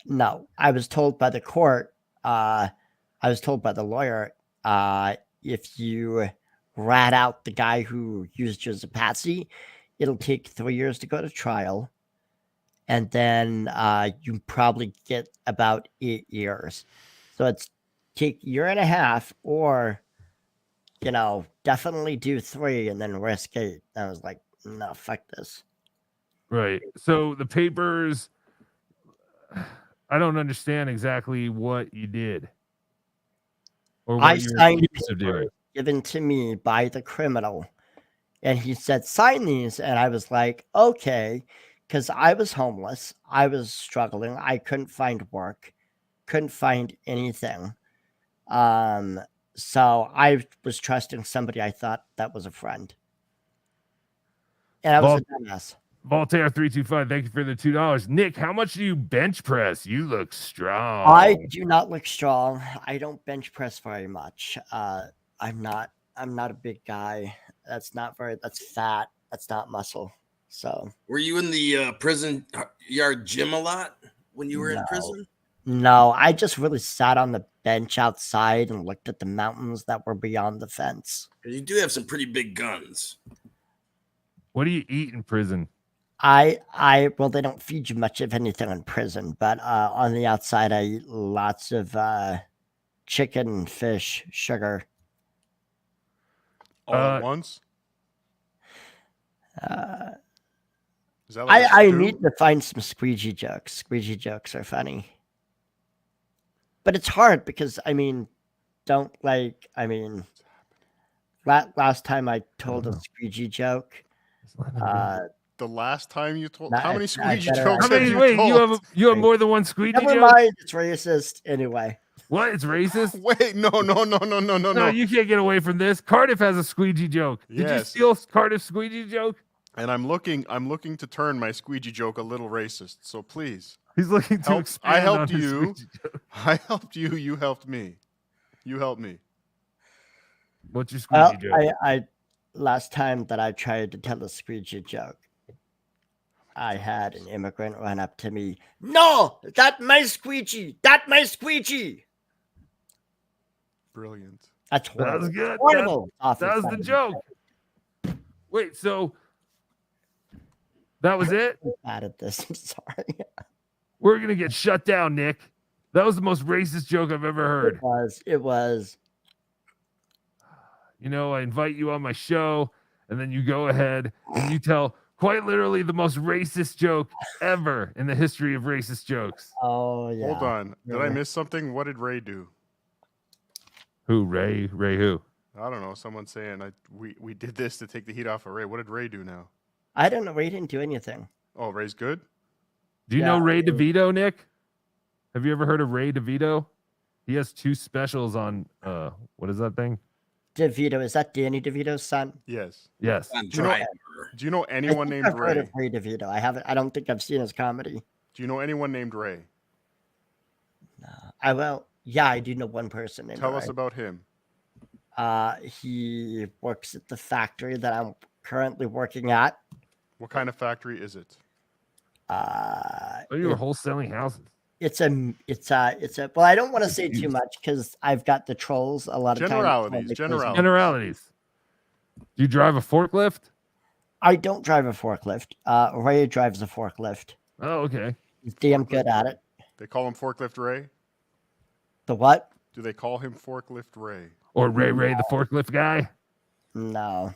No, I was told by the court, I was told by the lawyer, if you rat out the guy who used you as a patsy, it'll take 3 years to go to trial. And then you probably get about 8 years. So it's take 1.5 years or, definitely do 3 and then risk 8. I was like, no, fuck this. Right. So the papers, I don't understand exactly what you did. Or what I you were signed accused of doing. papers given to me by the criminal. And he said, sign these. And I was like, okay. Because I was homeless. I was struggling. I couldn't find work. Couldn't find anything. So I was trusting somebody I thought that was a friend. And I was a dumbass. Voltaire 325, thank you for the $2. Nick, how much do you bench press? You look strong. I do not look strong. I don't bench press very much. I'm not a big guy. That's fat. That's not muscle. So Were you in the prison yard gym a lot when you were in prison? No, I just really sat on the bench outside and looked at the mountains that were beyond the fence. You do have some pretty big guns. What do you eat in prison? Well, they don't feed you much of anything in prison, but on the outside, I eat lots of chicken, fish, sugar. All at once? Is that I need to find some squeegee jokes. Squeegee jokes are funny. But it's hard because, last time I told a squeegee joke. The last time you told, Not- how many I squeegee better- jokes How many? have you Wait, told? you have more than one squeegee Never joke? mind, it's racist anyway. What? It's racist? Wait, no. No, you can't get away from this. Cardiff has a squeegee joke. Did you Yes. steal Cardiff's squeegee joke? And I'm looking to turn my squeegee joke a little racist. So please. He's looking to help. expand I helped on his you. squeegee joke. I helped you. You helped me. You helped me. What's your Well, squeegee joke? I last time that I tried to tell a squeegee joke, I had an immigrant run up to me. No, that my squeegee. That my squeegee. Brilliant. That's That horrible. was good. Horrible. That was the joke. Wait, so that was it? I'm bad at this. I'm sorry. We're gonna get shut down, Nick. That was the most racist joke I've ever heard. It was. You know, I invite you on my show, and then you go ahead and you tell quite literally the most racist joke ever in the history of racist jokes. Oh yeah. Hold on. Did I miss something? What did Ray do? Who? Ray? Ray who? I don't know. Someone saying we did this to take the heat off of Ray. What did Ray do now? I don't know. Ray didn't do anything. Oh, Ray's good? Do you know Ray DeVito, Nick? Have you ever heard of Ray DeVito? He has 2 specials on what is that thing? DeVito, is that Danny DeVito's son? Yes. Yes. Do you know anyone named I've heard Ray? of Ray DeVito. I don't think I've seen his comedy. Do you know anyone named Ray? Yeah, I do know one person named Tell Ray. us about him. He works at the factory that I'm currently working at. What kind of factory is it? Oh, you were wholesaling houses. It's a well, I don't want to say too much because I've got the trolls a lot of times. Generalities. Do you drive a forklift? I don't drive a forklift. Ray drives a forklift. Oh, okay. He's damn good at it. They call him Forklift Ray? The what? Do they call him Forklift Ray? Or Ray the forklift guy? No.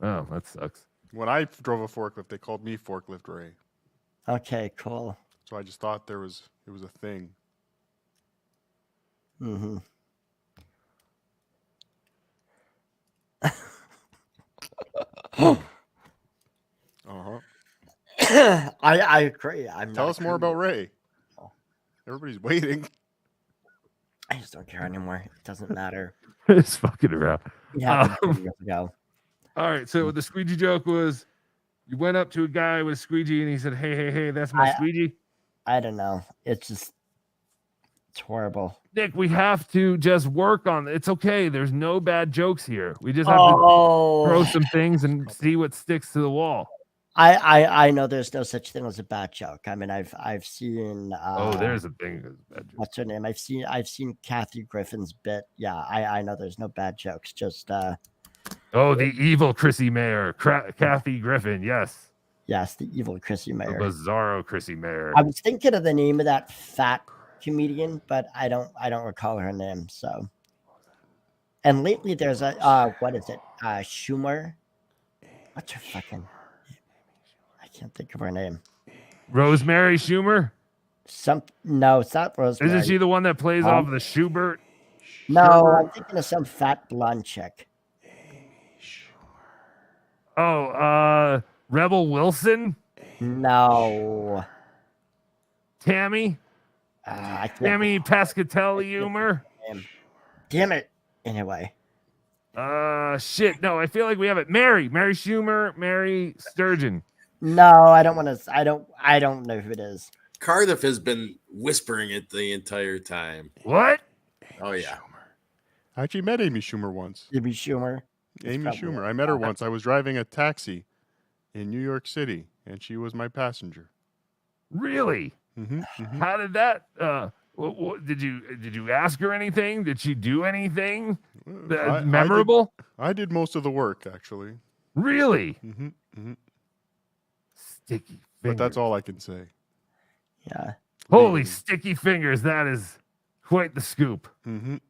Oh, that sucks. When I drove a forklift, they called me Forklift Ray. Okay, cool. So I just thought it was a thing. Mm-hmm. I agree. Tell us more about Ray. Everybody's waiting. I just don't care anymore. It doesn't matter. It's fucking around. Yeah. Years ago. All right. So the squeegee joke was you went up to a guy with a squeegee and he said, hey, that's my squeegee. I don't know. It's horrible. Nick, we have to just work on it. It's okay. There's no bad jokes here. We just have to throw some things and see what sticks to the wall. I know there's no such thing as a bad joke. I mean, I've seen. There's a thing. That's a bad joke. What's her name? I've seen Kathy Griffin's bit. Yeah, I know there's no bad jokes. Just. The evil Chrissy Mayer, Kathy Griffin. Yes. Yes, the evil Chrissy Mayer. The bizarro Chrissy Mayer. I was thinking of the name of that fat comedian, but I don't recall her name. So. And lately there's a what is it? Schumer. What's her fucking? I can't think of her name. Rosemary Schumer? No, it's not Rosemary. Isn't she the one that plays off of the Schubert? No, I'm thinking of some fat blonde chick. Oh, Rebel Wilson? No. Tammy? I can't Tammy Pescatelli humor? Damn it. Anyway. Shit. No, I feel like we have it. Mary Schumer, Mary Sturgeon. No, I don't want to. I don't know who it is. Cardiff has been whispering it the entire time. What? Oh yeah. I actually met Amy Schumer once. Amy Schumer. Amy probably Schumer. it. I met her once. I was driving a taxi in New York City, and she was my passenger. Really? How did that? Did you ask her anything? Did she do anything memorable? I did most of the work, actually. Really? Sticky fingers. But that's all I can say. Yeah. Holy sticky fingers! That is quite the scoop. You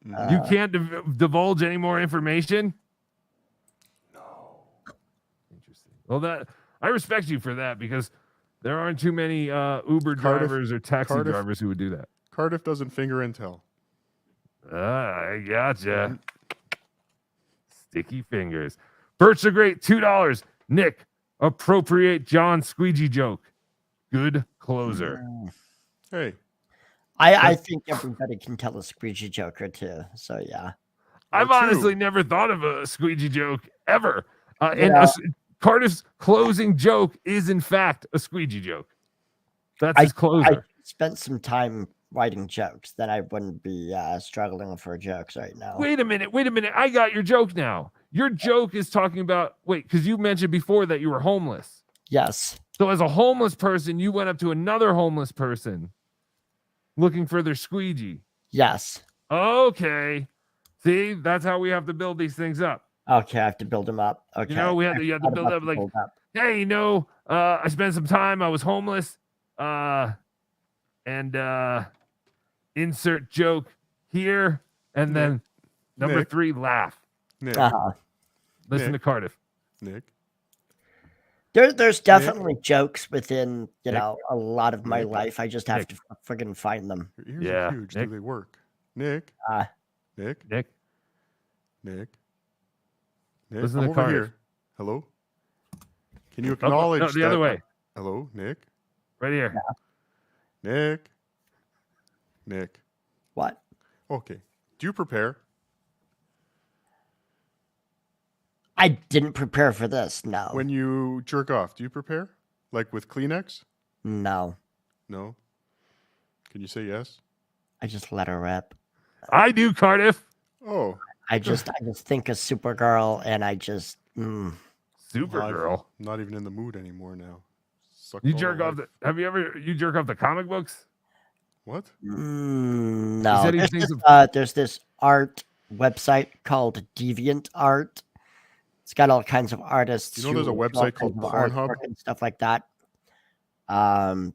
can't divulge any more information. No. Interesting. Well, that I respect you for that because there aren't too many Uber drivers or taxi drivers who would do that. Cardiff doesn't finger intel. I gotcha. Sticky fingers. Birch the Great, $2. Nick, appropriate John squeegee joke. Good closer. Hey. I think everybody can tell a squeegee joke or two. So yeah. I've honestly never thought of a squeegee joke ever. And Yeah. Cardiff's closing joke is in fact a squeegee joke. That's his closer. I spent some time writing jokes, then I wouldn't be struggling for jokes right now. Wait a minute. I got your joke now. Your joke is talking about because you mentioned before that you were homeless. Yes. So as a homeless person, you went up to another homeless person looking for their squeegee. Yes. Okay. See, that's how we have to build these things up. Okay, I have to build them up. Okay. You know, you have to build up like, hey, I spent some time. I was homeless. And insert joke here, and then number 3, laugh. Nick. Listen to Cardiff. Nick. There's definitely jokes within a lot of my life. I just have to friggin' find them. Your ears are huge. Do they work? Nick. Nick. Listen I'm to over Cardiff. here. Hello. Can you acknowledge no, the other way. Hello, Nick. Right here. Nick. What? Okay. Do you prepare? I didn't prepare for this. No. When you jerk off, do you prepare? Like with Kleenex? No. No. Can you say yes? I just let her rip. I do, Cardiff. Oh. I just think of Supergirl, and I just Supergirl. I'm not even in the mood anymore now. You jerk off you jerk off the comic books? What? No. There's this art website called Deviant Art. It's got all kinds of artists. You know, there's a website called Pornhub and stuff like that. Some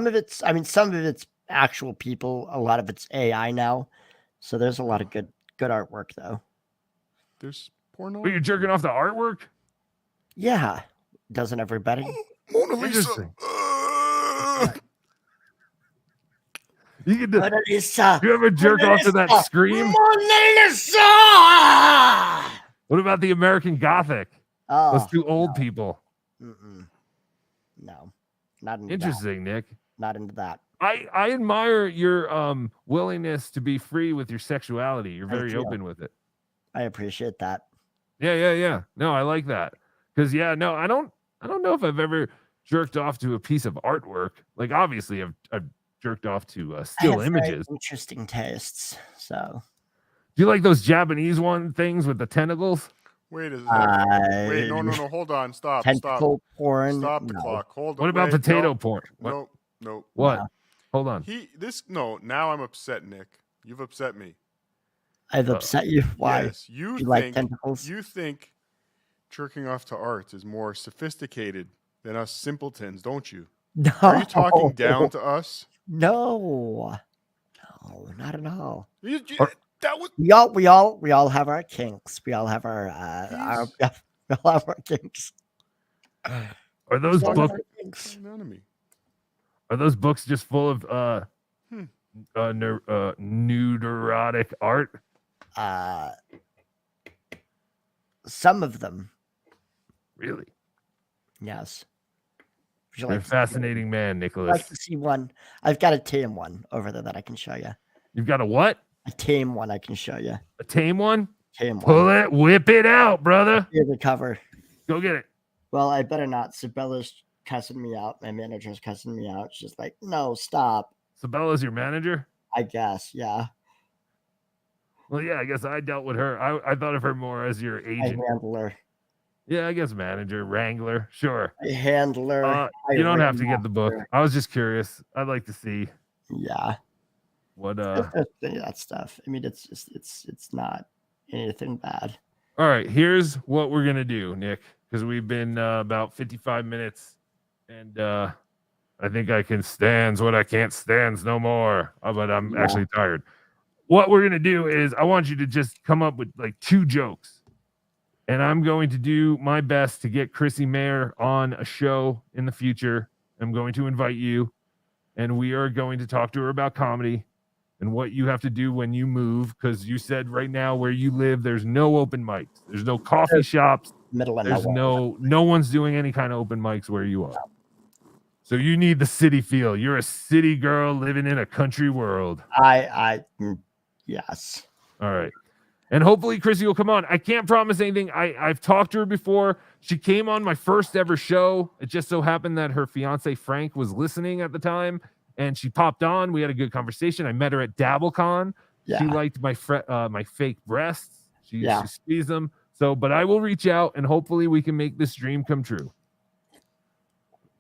of it's actual people. A lot of it's AI now. So there's a lot of good artwork though. There's porno. Wait, you're jerking off the artwork? Yeah. Doesn't everybody? Mona Lisa. You can Mona Lisa. You ever jerk off to that scream? Mona Lisa. What about the American Gothic? Oh, those two old people. No, not into interesting, that. Nick. Not into that. I admire your willingness to be free with your sexuality. You're very open with it. I appreciate that. Yeah. No, I like that. Because I don't know if I've ever jerked off to a piece of artwork. Like obviously I've jerked off to still images. Interesting tastes. So do you like those Japanese things with the tentacles? Wait, no, hold on. Stop. Porn. Stop the clock. Hold on. What about potato porn? No. What? Hold on. Now I'm upset, Nick. You've upset me. I've upset you? Why? Yes, you like tentacles? You think jerking off to art is more sophisticated than us simpletons, don't you? No. Are you talking down to us? No, not at all. We all have our kinks. We all have our kinks. Are those books? Are those books just full of neurotic art? Some of them. Really? Yes. You're a fascinating man, Nicholas. I'd like to see one. I've got a tame one over there that I can show you. You've got a what? A tame one I can show you. A tame one? Came Pull one. it, whip it out, brother. Here's the cover. Go get it. Well, I better not. Sabella's cussing me out. My manager's cussing me out. She's like, no, stop. Sabella's your manager? I guess, yeah. Well, yeah, I guess I dealt with her. I thought of her more as your agent. Handler. Yeah, I guess manager, wrangler, sure. Handler. You don't have to get the book. I was just curious. I'd like to see. Yeah. What that stuff. I mean, it's just it's not anything bad. All right, here's what we're gonna do, Nick, because we've been about 55 minutes, and I think I can stands what I can't stands no more. But I'm actually tired. What we're going to do is I want you to just come up with like 2 jokes. And I'm going to do my best to get Chrissy Mayer on a show in the future. I'm going to invite you, and we are going to talk to her about comedy and what you have to do when you move, because you said right now where you live, there's no open mics. There's no coffee shops. There's no one's doing any kind of open mics where you are. So you need the city feel. You're a city girl living in a country world. Yes. All right. And hopefully Chrissy will come on. I can't promise anything. I've talked to her before. She came on my first ever show. It just so happened that her fiance Frank was listening at the time, and she popped on. We had a good conversation. I met her at DabbleCon. Yeah. She liked my fake breasts. She squeezed them. So, but I will reach out, and hopefully we can make this dream come true.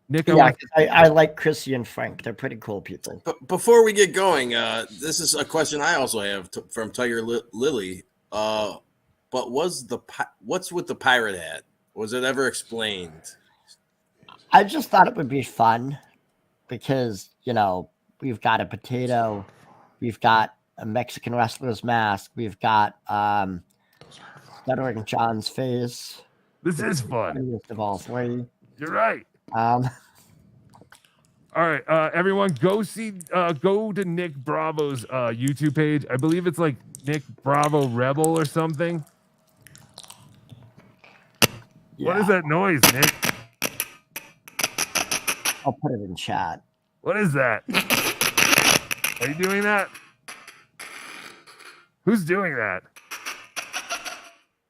Nick, I like Chrissy and Frank. They're pretty cool people. But before we get going, this is a question I also have from Tiger Lily. But what's with the pirate hat? Was it ever explained? I just thought it would be fun because, we've got a potato, we've got a Mexican wrestler's mask, we've got Stuttering John's face. This is fun. Funniest of all 3. You're right. All right, everyone, go to Nick Bravo's YouTube page. I believe it's like Nick Bravo Rebel or something. Yeah. What is that noise, Nick? I'll put it in chat. What is that? Are you doing that? Who's doing that?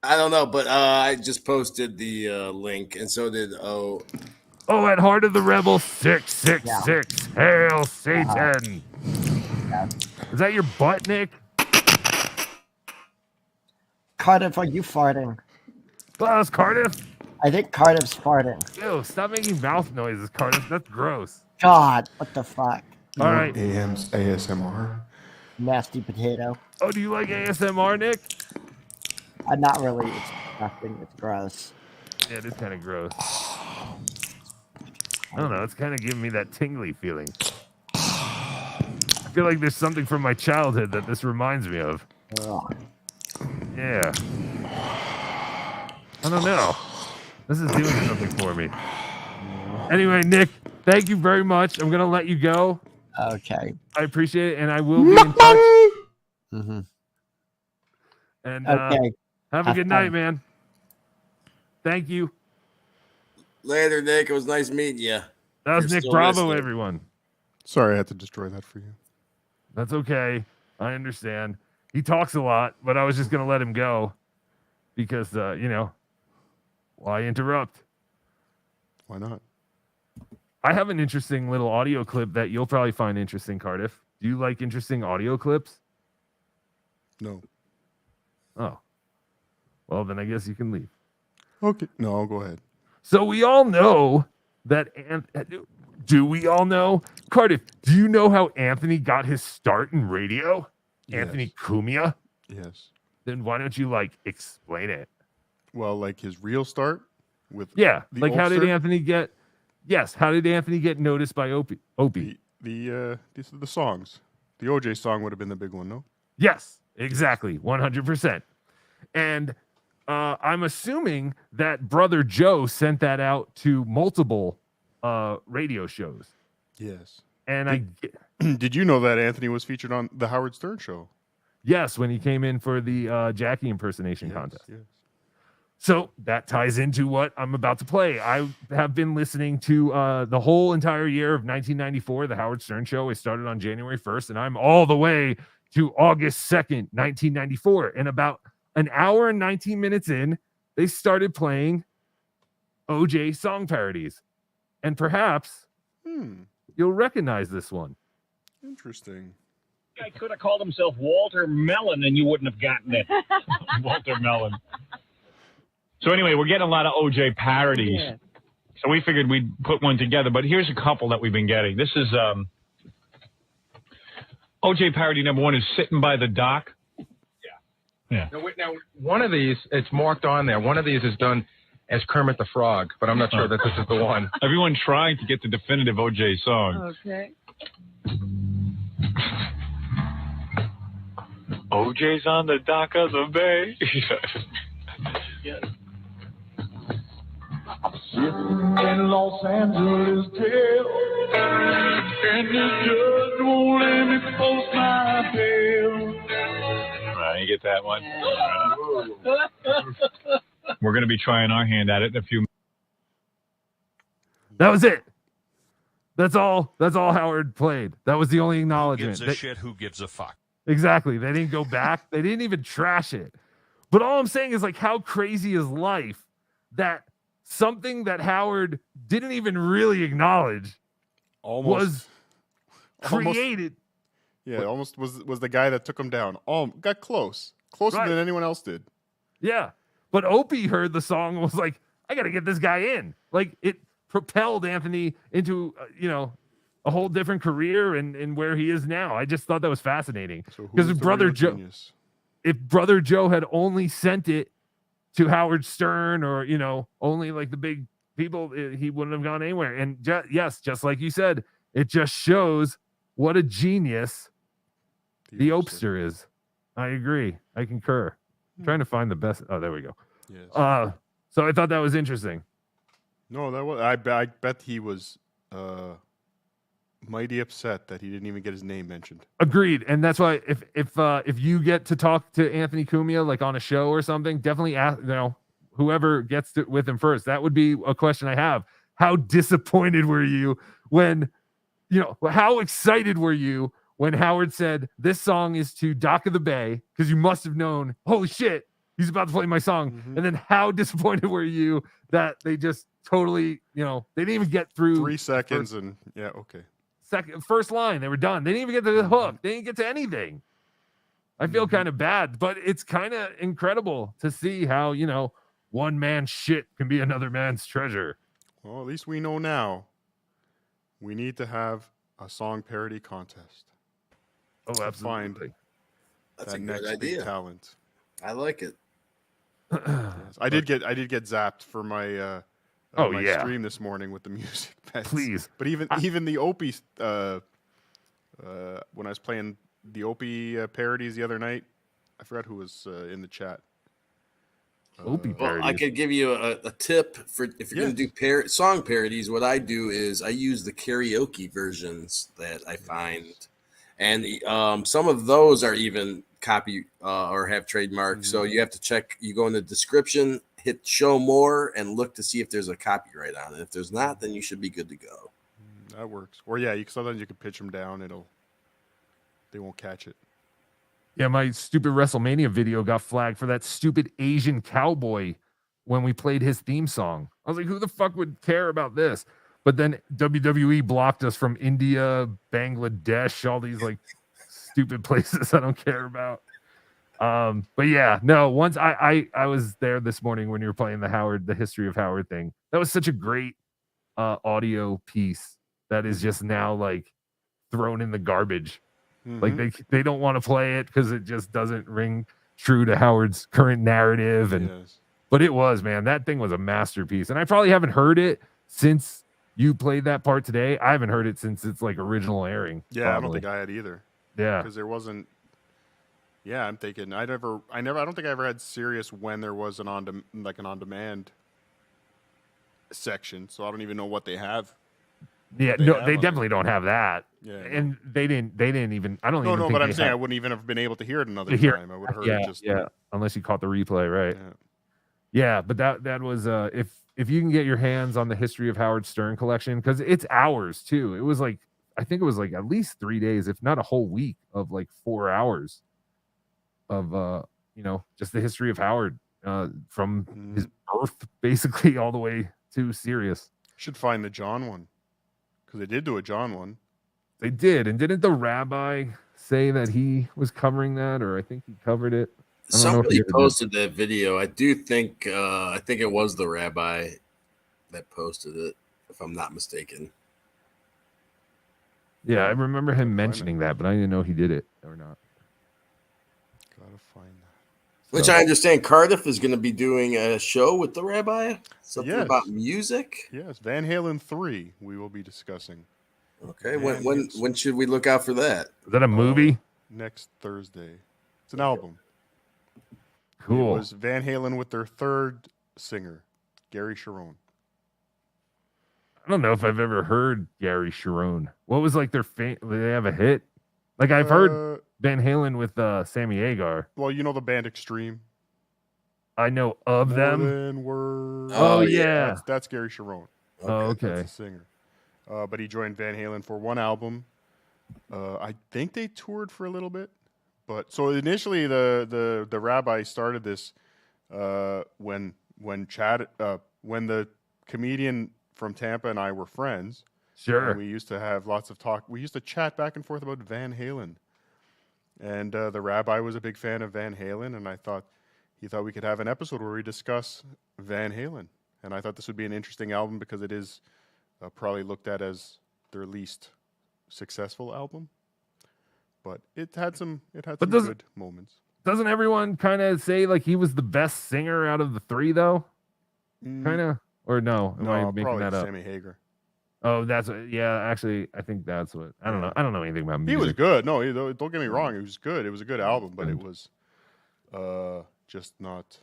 I don't know, but I just posted the link, and so did at Heart of the Rebel 666. Hail Satan. Is that your butt, Nick? Cardiff, are you farting? Well, it's Cardiff. I think Cardiff's farting. Ew, stop making mouth noises, Cardiff. That's gross. God, what the fuck? All right. ASMR. Nasty potato. Oh, do you like ASMR, Nick? Not really. It's disgusting. It's gross. Yeah, it is kind of gross. I don't know. It's kind of giving me that tingly feeling. I feel like there's something from my childhood that this reminds me of. Ugh. Yeah. I don't know. This is doing something for me. Anyway, Nick, thank you very much. I'm going to let you go. Okay. I appreciate it, and I will be in touch. Mm-hmm. And okay. Have a good night, man. Thank you. Later, Nick. It was nice meeting you. That was Nick Bravo, everyone. Sorry, I had to destroy that for you. That's okay. I understand. He talks a lot, but I was just going to let him go because, why interrupt? Why not? I have an interesting little audio clip that you'll probably find interesting, Cardiff. Do you like interesting audio clips? No. Oh. Well, then I guess you can leave. Okay. No, go ahead. So we all know that... Do we all know? Cardiff, do you know how Anthony got his start in radio? Yes. Anthony Cumia? Yes. Then why don't you, explain it? Well, his real start with... Yeah, how did Anthony get... Yes, how did Anthony get noticed by Opie? The songs. The OJ song would have been the big one, no? Yes, exactly, 100%. And I'm assuming that Brother Joe sent that out to multiple radio shows. Yes. And did you know that Anthony was featured on the Howard Stern show? Yes, when he came in for the Jackie impersonation contest. Yes. So that ties into what I'm about to play. I have been listening to the whole entire year of 1994, the Howard Stern show. It started on January 1st, and I'm all the way to August 2nd, 1994. And about an hour and 19 minutes in, they started playing OJ song parodies. And perhaps you'll recognize this one. Interesting. Guy could have called himself Walter Mellon and you wouldn't have gotten it. Walter Mellon. So anyway, we're getting a lot of OJ parodies. Yeah. So we figured we'd put one together, but here's a couple that we've been getting. This is OJ parody number 1 is Sitting by the Dock. Yeah. Now, one of these, it's marked on there. One of these is done as Kermit the Frog, but I'm not sure that this is the one. Everyone trying to get the definitive OJ song. Okay. OJ's on the dock of the bay. Yes. Sitting in Los Angeles jail, and the judge won't let me post my bail. You get that one. We're going to be trying our hand at it in a few minutes. That was it. That's all Howard played. That was the only acknowledgement. Who gives a shit? Who gives a fuck? Exactly. They didn't go back. They didn't even trash it. But all I'm saying is, like, how crazy is life that something that Howard didn't even really acknowledge was created. Yeah, almost was the guy that took him down. Got closer than anyone else did. Yeah, but Opie heard the song and was like, I got to get this guy in. Like, it propelled Anthony into, a whole different career and where he is now. I just thought that was fascinating. Because if Brother Joe had only sent it to Howard Stern or, only like the big people, he wouldn't have gone anywhere. And just like you said, it just shows what a genius the Opster is. I agree. I concur. I'm trying to find the best. Oh, there we go. Yes. So I thought that was interesting. No, that was. I bet he was mighty upset that he didn't even get his name mentioned. Agreed. And that's why if you get to talk to Anthony Cumia like on a show or something, definitely ask, whoever gets to with him first. That would be a question I have. How disappointed were you when, how excited were you when Howard said this song is to Dock of the Bay? Because you must have known, holy shit, he's about to play my song. Mm-hmm. And then how disappointed were you that they just totally, they didn't even get through 3 seconds and yeah, okay. First line, they were done. They didn't even get to the hook. They didn't get to anything. I feel kind of bad, but it's kind of incredible to see how, one man's shit can be another man's treasure. Well, at least we know now we need to have a song parody contest. Oh, absolutely. That's that a next good idea. big talent. I like it. Yes. I did get zapped for my stream this morning with the music bets. Please. But even the Opie when I was playing the Opie parodies the other night, I forgot who was in the chat. Opie parodies. Well, I could give you a tip for if you're going to do song parodies. What I do is I use the karaoke versions that I find, and some of those are even copy or have trademarks. So you have to check. You go in the description, hit show more, and look to see if there's a copyright on it. If there's not, then you should be good to go. That works. Or sometimes you can pitch them down. They won't catch it. Yeah, my stupid WrestleMania video got flagged for that stupid Asian cowboy when we played his theme song. I was like, who the fuck would care about this? But then WWE blocked us from India, Bangladesh, all these like stupid places I don't care about. But yeah, no, once I was there this morning when you were playing the history of Howard thing. That was such a great audio piece that is just now like thrown in the garbage. Like they don't want to play it because it just doesn't ring true to Howard's current narrative. But it was, man, that thing was a masterpiece. And I probably haven't heard it since you played that part today. I haven't heard it since its like original airing. Yeah, probably. I don't think I had either. Yeah. Because there wasn't. Yeah, I'm thinking I don't think I ever had Sirius when there was an on-demand section. So I don't even know what they have. Yeah, no, they definitely don't have that. Yeah, and they didn't even. I don't. No, but I'm saying I wouldn't even have been able to hear it another time. I would have heard it just. Yeah, unless you caught the replay, right? Yeah, but that was if you can get your hands on the History of Howard Stern collection, because it's hours too. It was like I think it was like at least 3 days, if not a whole week of like 4 hours of just the history of Howard from his birth basically all the way to Sirius. Should find the John one because they did do a John one. They did, and didn't the rabbi say that he was covering that, or I think he covered it? I don't know if he Somebody ever did. posted that video. I do think I think it was the rabbi that posted it, if I'm not mistaken. Yeah, I remember him mentioning that, but I didn't know he did it or not. Gotta find that. Which I understand Cardiff is going to be doing a show with the rabbi. Something Yes. about music. Yes, Van Halen 3 we will be discussing. Okay, when should we look out for that? Is that a movie? Next Thursday. It's an album. Cool. It was Van Halen with their third singer, Gary Sharon. I don't know if I've ever heard Gary Sharon. What was like their did they have a hit? Like I've heard Van Halen with Sammy Hagar. Well, you know the band Extreme. I know of More them. Than words. Oh, yeah. That's Gary Sharon. Oh, okay. That's the singer. But he joined Van Halen for one album. I think they toured for a little bit. But so initially the rabbi started this when the comedian from Tampa and I were friends. Sure. And we used to have lots of talk. We used to chat back and forth about Van Halen. And the rabbi was a big fan of Van Halen, and he thought we could have an episode where we discuss Van Halen. And I thought this would be an interesting album because it is probably looked at as their least successful album. But it had some good moments. Doesn't everyone kind of say like he was the best singer out of the three though? Kind of, or no? Am I making probably that up? Sammy Hagar. Oh, actually, I think that's what. I don't know. I don't know anything about music. He was good. No, don't get me wrong. It was good. It was a good album, but it was just not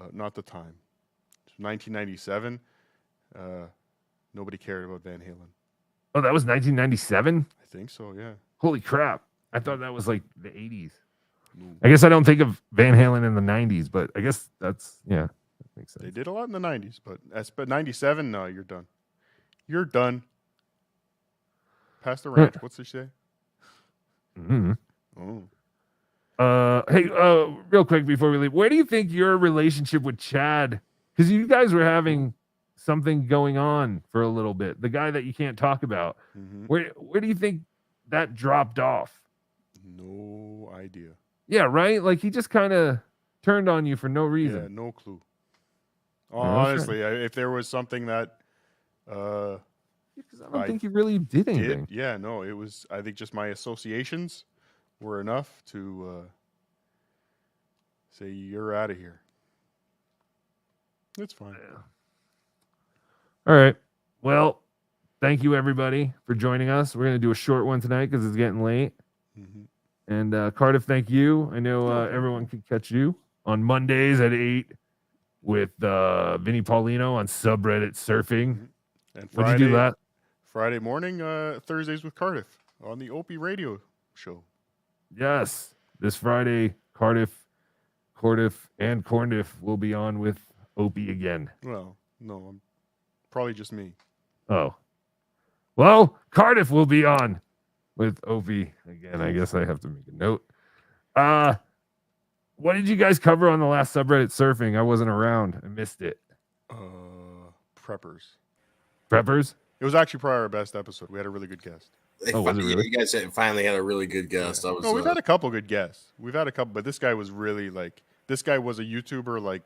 the time. 1997. Nobody cared about Van Halen. Oh, that was 1997. I think so. Yeah. Holy crap! I thought that was like the 80s. I guess I don't think of Van Halen in the 90s, but I guess that makes sense. They did a lot in the 90s, but 97. No, you're done. You're done. Past the ranch. What's this say? Mm-hmm. Oh. Hey, real quick before we leave, where do you think your relationship with Chad? Because you guys were having something going on for a little bit. The guy that you can't talk about. Mm-hmm. Where do you think that dropped off? No idea. Yeah, right. Like he just kind of turned on you for no reason. Yeah, no clue. No, Honestly, if there was something that. Because I don't think you really did anything. Yeah, no, it was. I think just my associations were enough to say you're out of here. It's fine. Yeah. All right. Well, thank you everybody for joining us. We're gonna do a short one tonight because it's getting late. Mm-hmm. And Cardiff, thank you. I know everyone can catch you on Mondays at 8 with Vinny Paulino on subreddit surfing. Mm-hmm. And What'd you do that? Friday morning, Thursdays with Cardiff on the Opie radio show. Yes. This Friday, Cardiff, and Corndiff will be on with Opie again. Well, no, probably just me. Oh. Well, Cardiff will be on with Opie again. I guess I have to make a note. What did you guys cover on the last subreddit surfing? I wasn't around. I missed it. Preppers. Preppers? It was actually probably our best episode. We had a really good guest. Was it really? You guys finally had a really good guest. Yeah. We've had a couple good guests. We've had a couple, but this guy was really this guy was a YouTuber.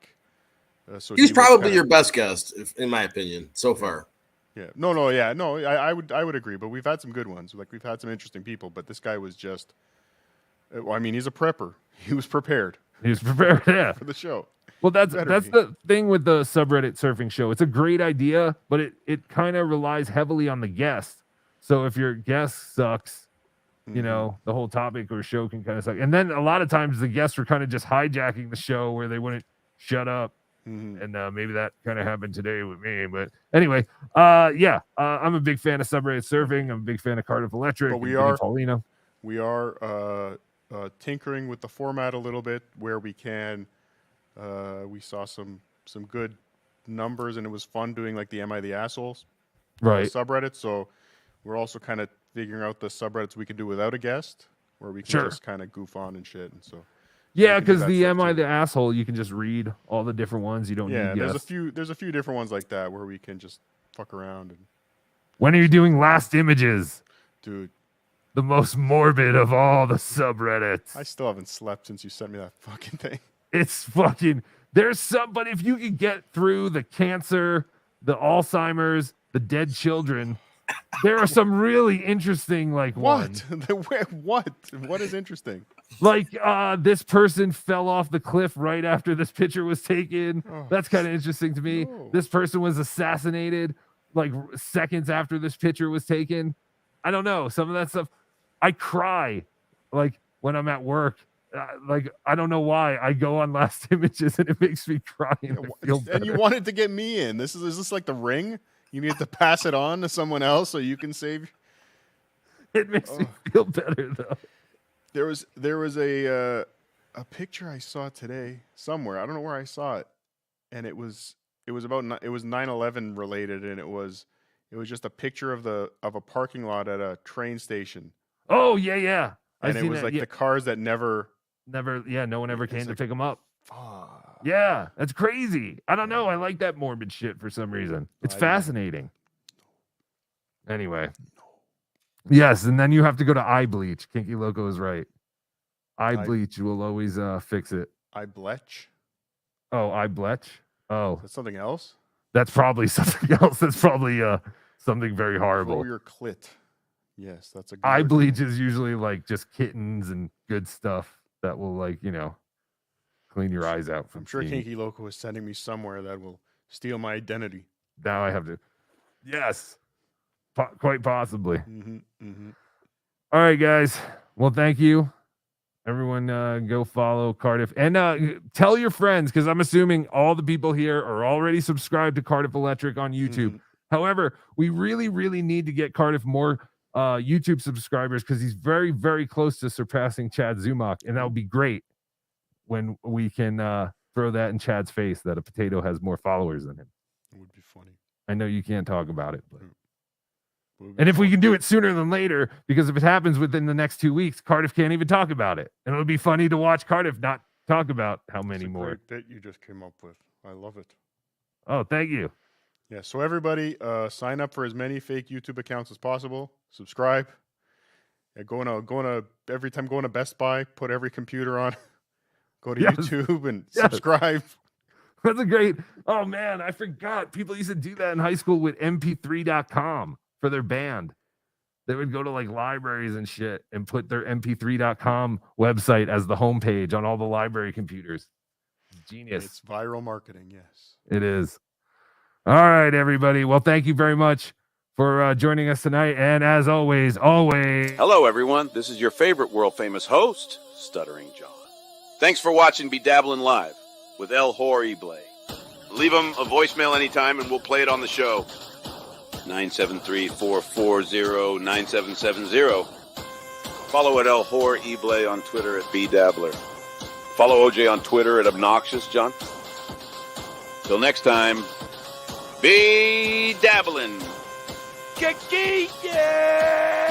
So he's probably your best guest, in my opinion, so far. Yeah. No. I would agree. But we've had some good ones. We've had some interesting people. But this guy was just. I mean, he's a prepper. He was prepared. He was prepared. Yeah. For the show. Well, that's the thing with the subreddit surfing show. It's a great idea, but it kind of relies heavily on the guest. So if your guest sucks, you know, the whole topic or show can kind of suck. And then a lot of times the guests were kind of just hijacking the show where they wouldn't shut up. And maybe that kind of happened today with me. But anyway, I'm a big fan of subreddit surfing. I'm a big fan of Cardiff Electric. But we are tinkering with the format a little bit where we can. We saw some good numbers, and it was fun doing like the Am I the Assholes subreddit. So we're also kind of figuring out the subreddits we could do without a guest, where we can just kind of goof on and shit. And so Yeah, You can do because that the stuff Am I too. the Asshole, you can just read all the different ones. You don't Yeah, need there's guests. a few different ones like that where we can just fuck around and When are you doing Last Images? dude. The most morbid of all the subreddits. I still haven't slept since you sent me that fucking thing. It's fucking, there's some, but if you can get through the cancer, the Alzheimer's, the dead children, there are some really interesting ones. What is interesting? Like this person fell off the cliff right after this picture was taken. Oh, That's kind of interesting to me. no. This person was assassinated like seconds after this picture was taken. I don't know. Some of that stuff, I cry like when I'm at work. Like I don't know why I go on Last Images and it makes me cry and I feel better. And you wanted to get me in. Is this like The Ring? You need to pass it on to someone else so you can save. It makes me feel better though. There was a picture I saw today somewhere. I don't know where I saw it, and it was 9/11 related, and it was just a picture of a parking lot at a train station. Oh yeah. And it was like the cars that never. No one ever came to like, pick them up. Fuck. Yeah, that's crazy. I don't know. I like that morbid shit for some reason. It's fascinating. Anyway. Yes, and then you have to go to eye bleach. Kinky Loco is right. Eye bleach will always fix it. Eye bletch? Oh, eye bletch? Oh. That's something else? That's probably something else. That's probably something very horrible. Grow your clit. Yes, that's a good eye word. bleach is usually like just kittens and good stuff that will clean your eyes out from I'm sure seeing. Kinky Loco is sending me somewhere that will steal my identity. Now I have to. Yes. Quite possibly. All right, guys. Well, thank you. Everyone go follow Cardiff. And tell your friends, because I'm assuming all the people here are already subscribed to Cardiff Electric on YouTube. However, we really, really need to get Cardiff more YouTube subscribers because he's very, very close to surpassing Chad Zumach. And that would be great when we can throw that in Chad's face that a potato has more followers than him. It would be funny. I know you can't talk about it, but... And if we can do it sooner than later, because if it happens within the next 2 weeks, Cardiff can't even talk about it. And it'll be funny to watch Cardiff not talk about how many more. Great that you just came up with. I love it. Oh, thank you. Yeah, so everybody sign up for as many fake YouTube accounts as possible. Subscribe. Yeah, every time going to Best Buy, put every computer on. Go to YouTube and subscribe. That's a great. Oh man, I forgot. People used to do that in high school with mp3.com for their band. They would go to like libraries and shit and put their mp3.com website as the homepage on all the library computers. Genius. It's viral marketing, yes. It is. All right, everybody. Well, thank you very much for joining us tonight. And as always. Hello, everyone. This is your favorite world-famous host, Stuttering John. Thanks for watching BeDabblin Live with El Horrible. Leave him a voicemail anytime and we'll play it on the show. 973-440-9770. Follow at El Horrible on Twitter at BeDabbler. Follow OJ on Twitter at Obnoxious John. Till next time, BeDabblin. Yeah!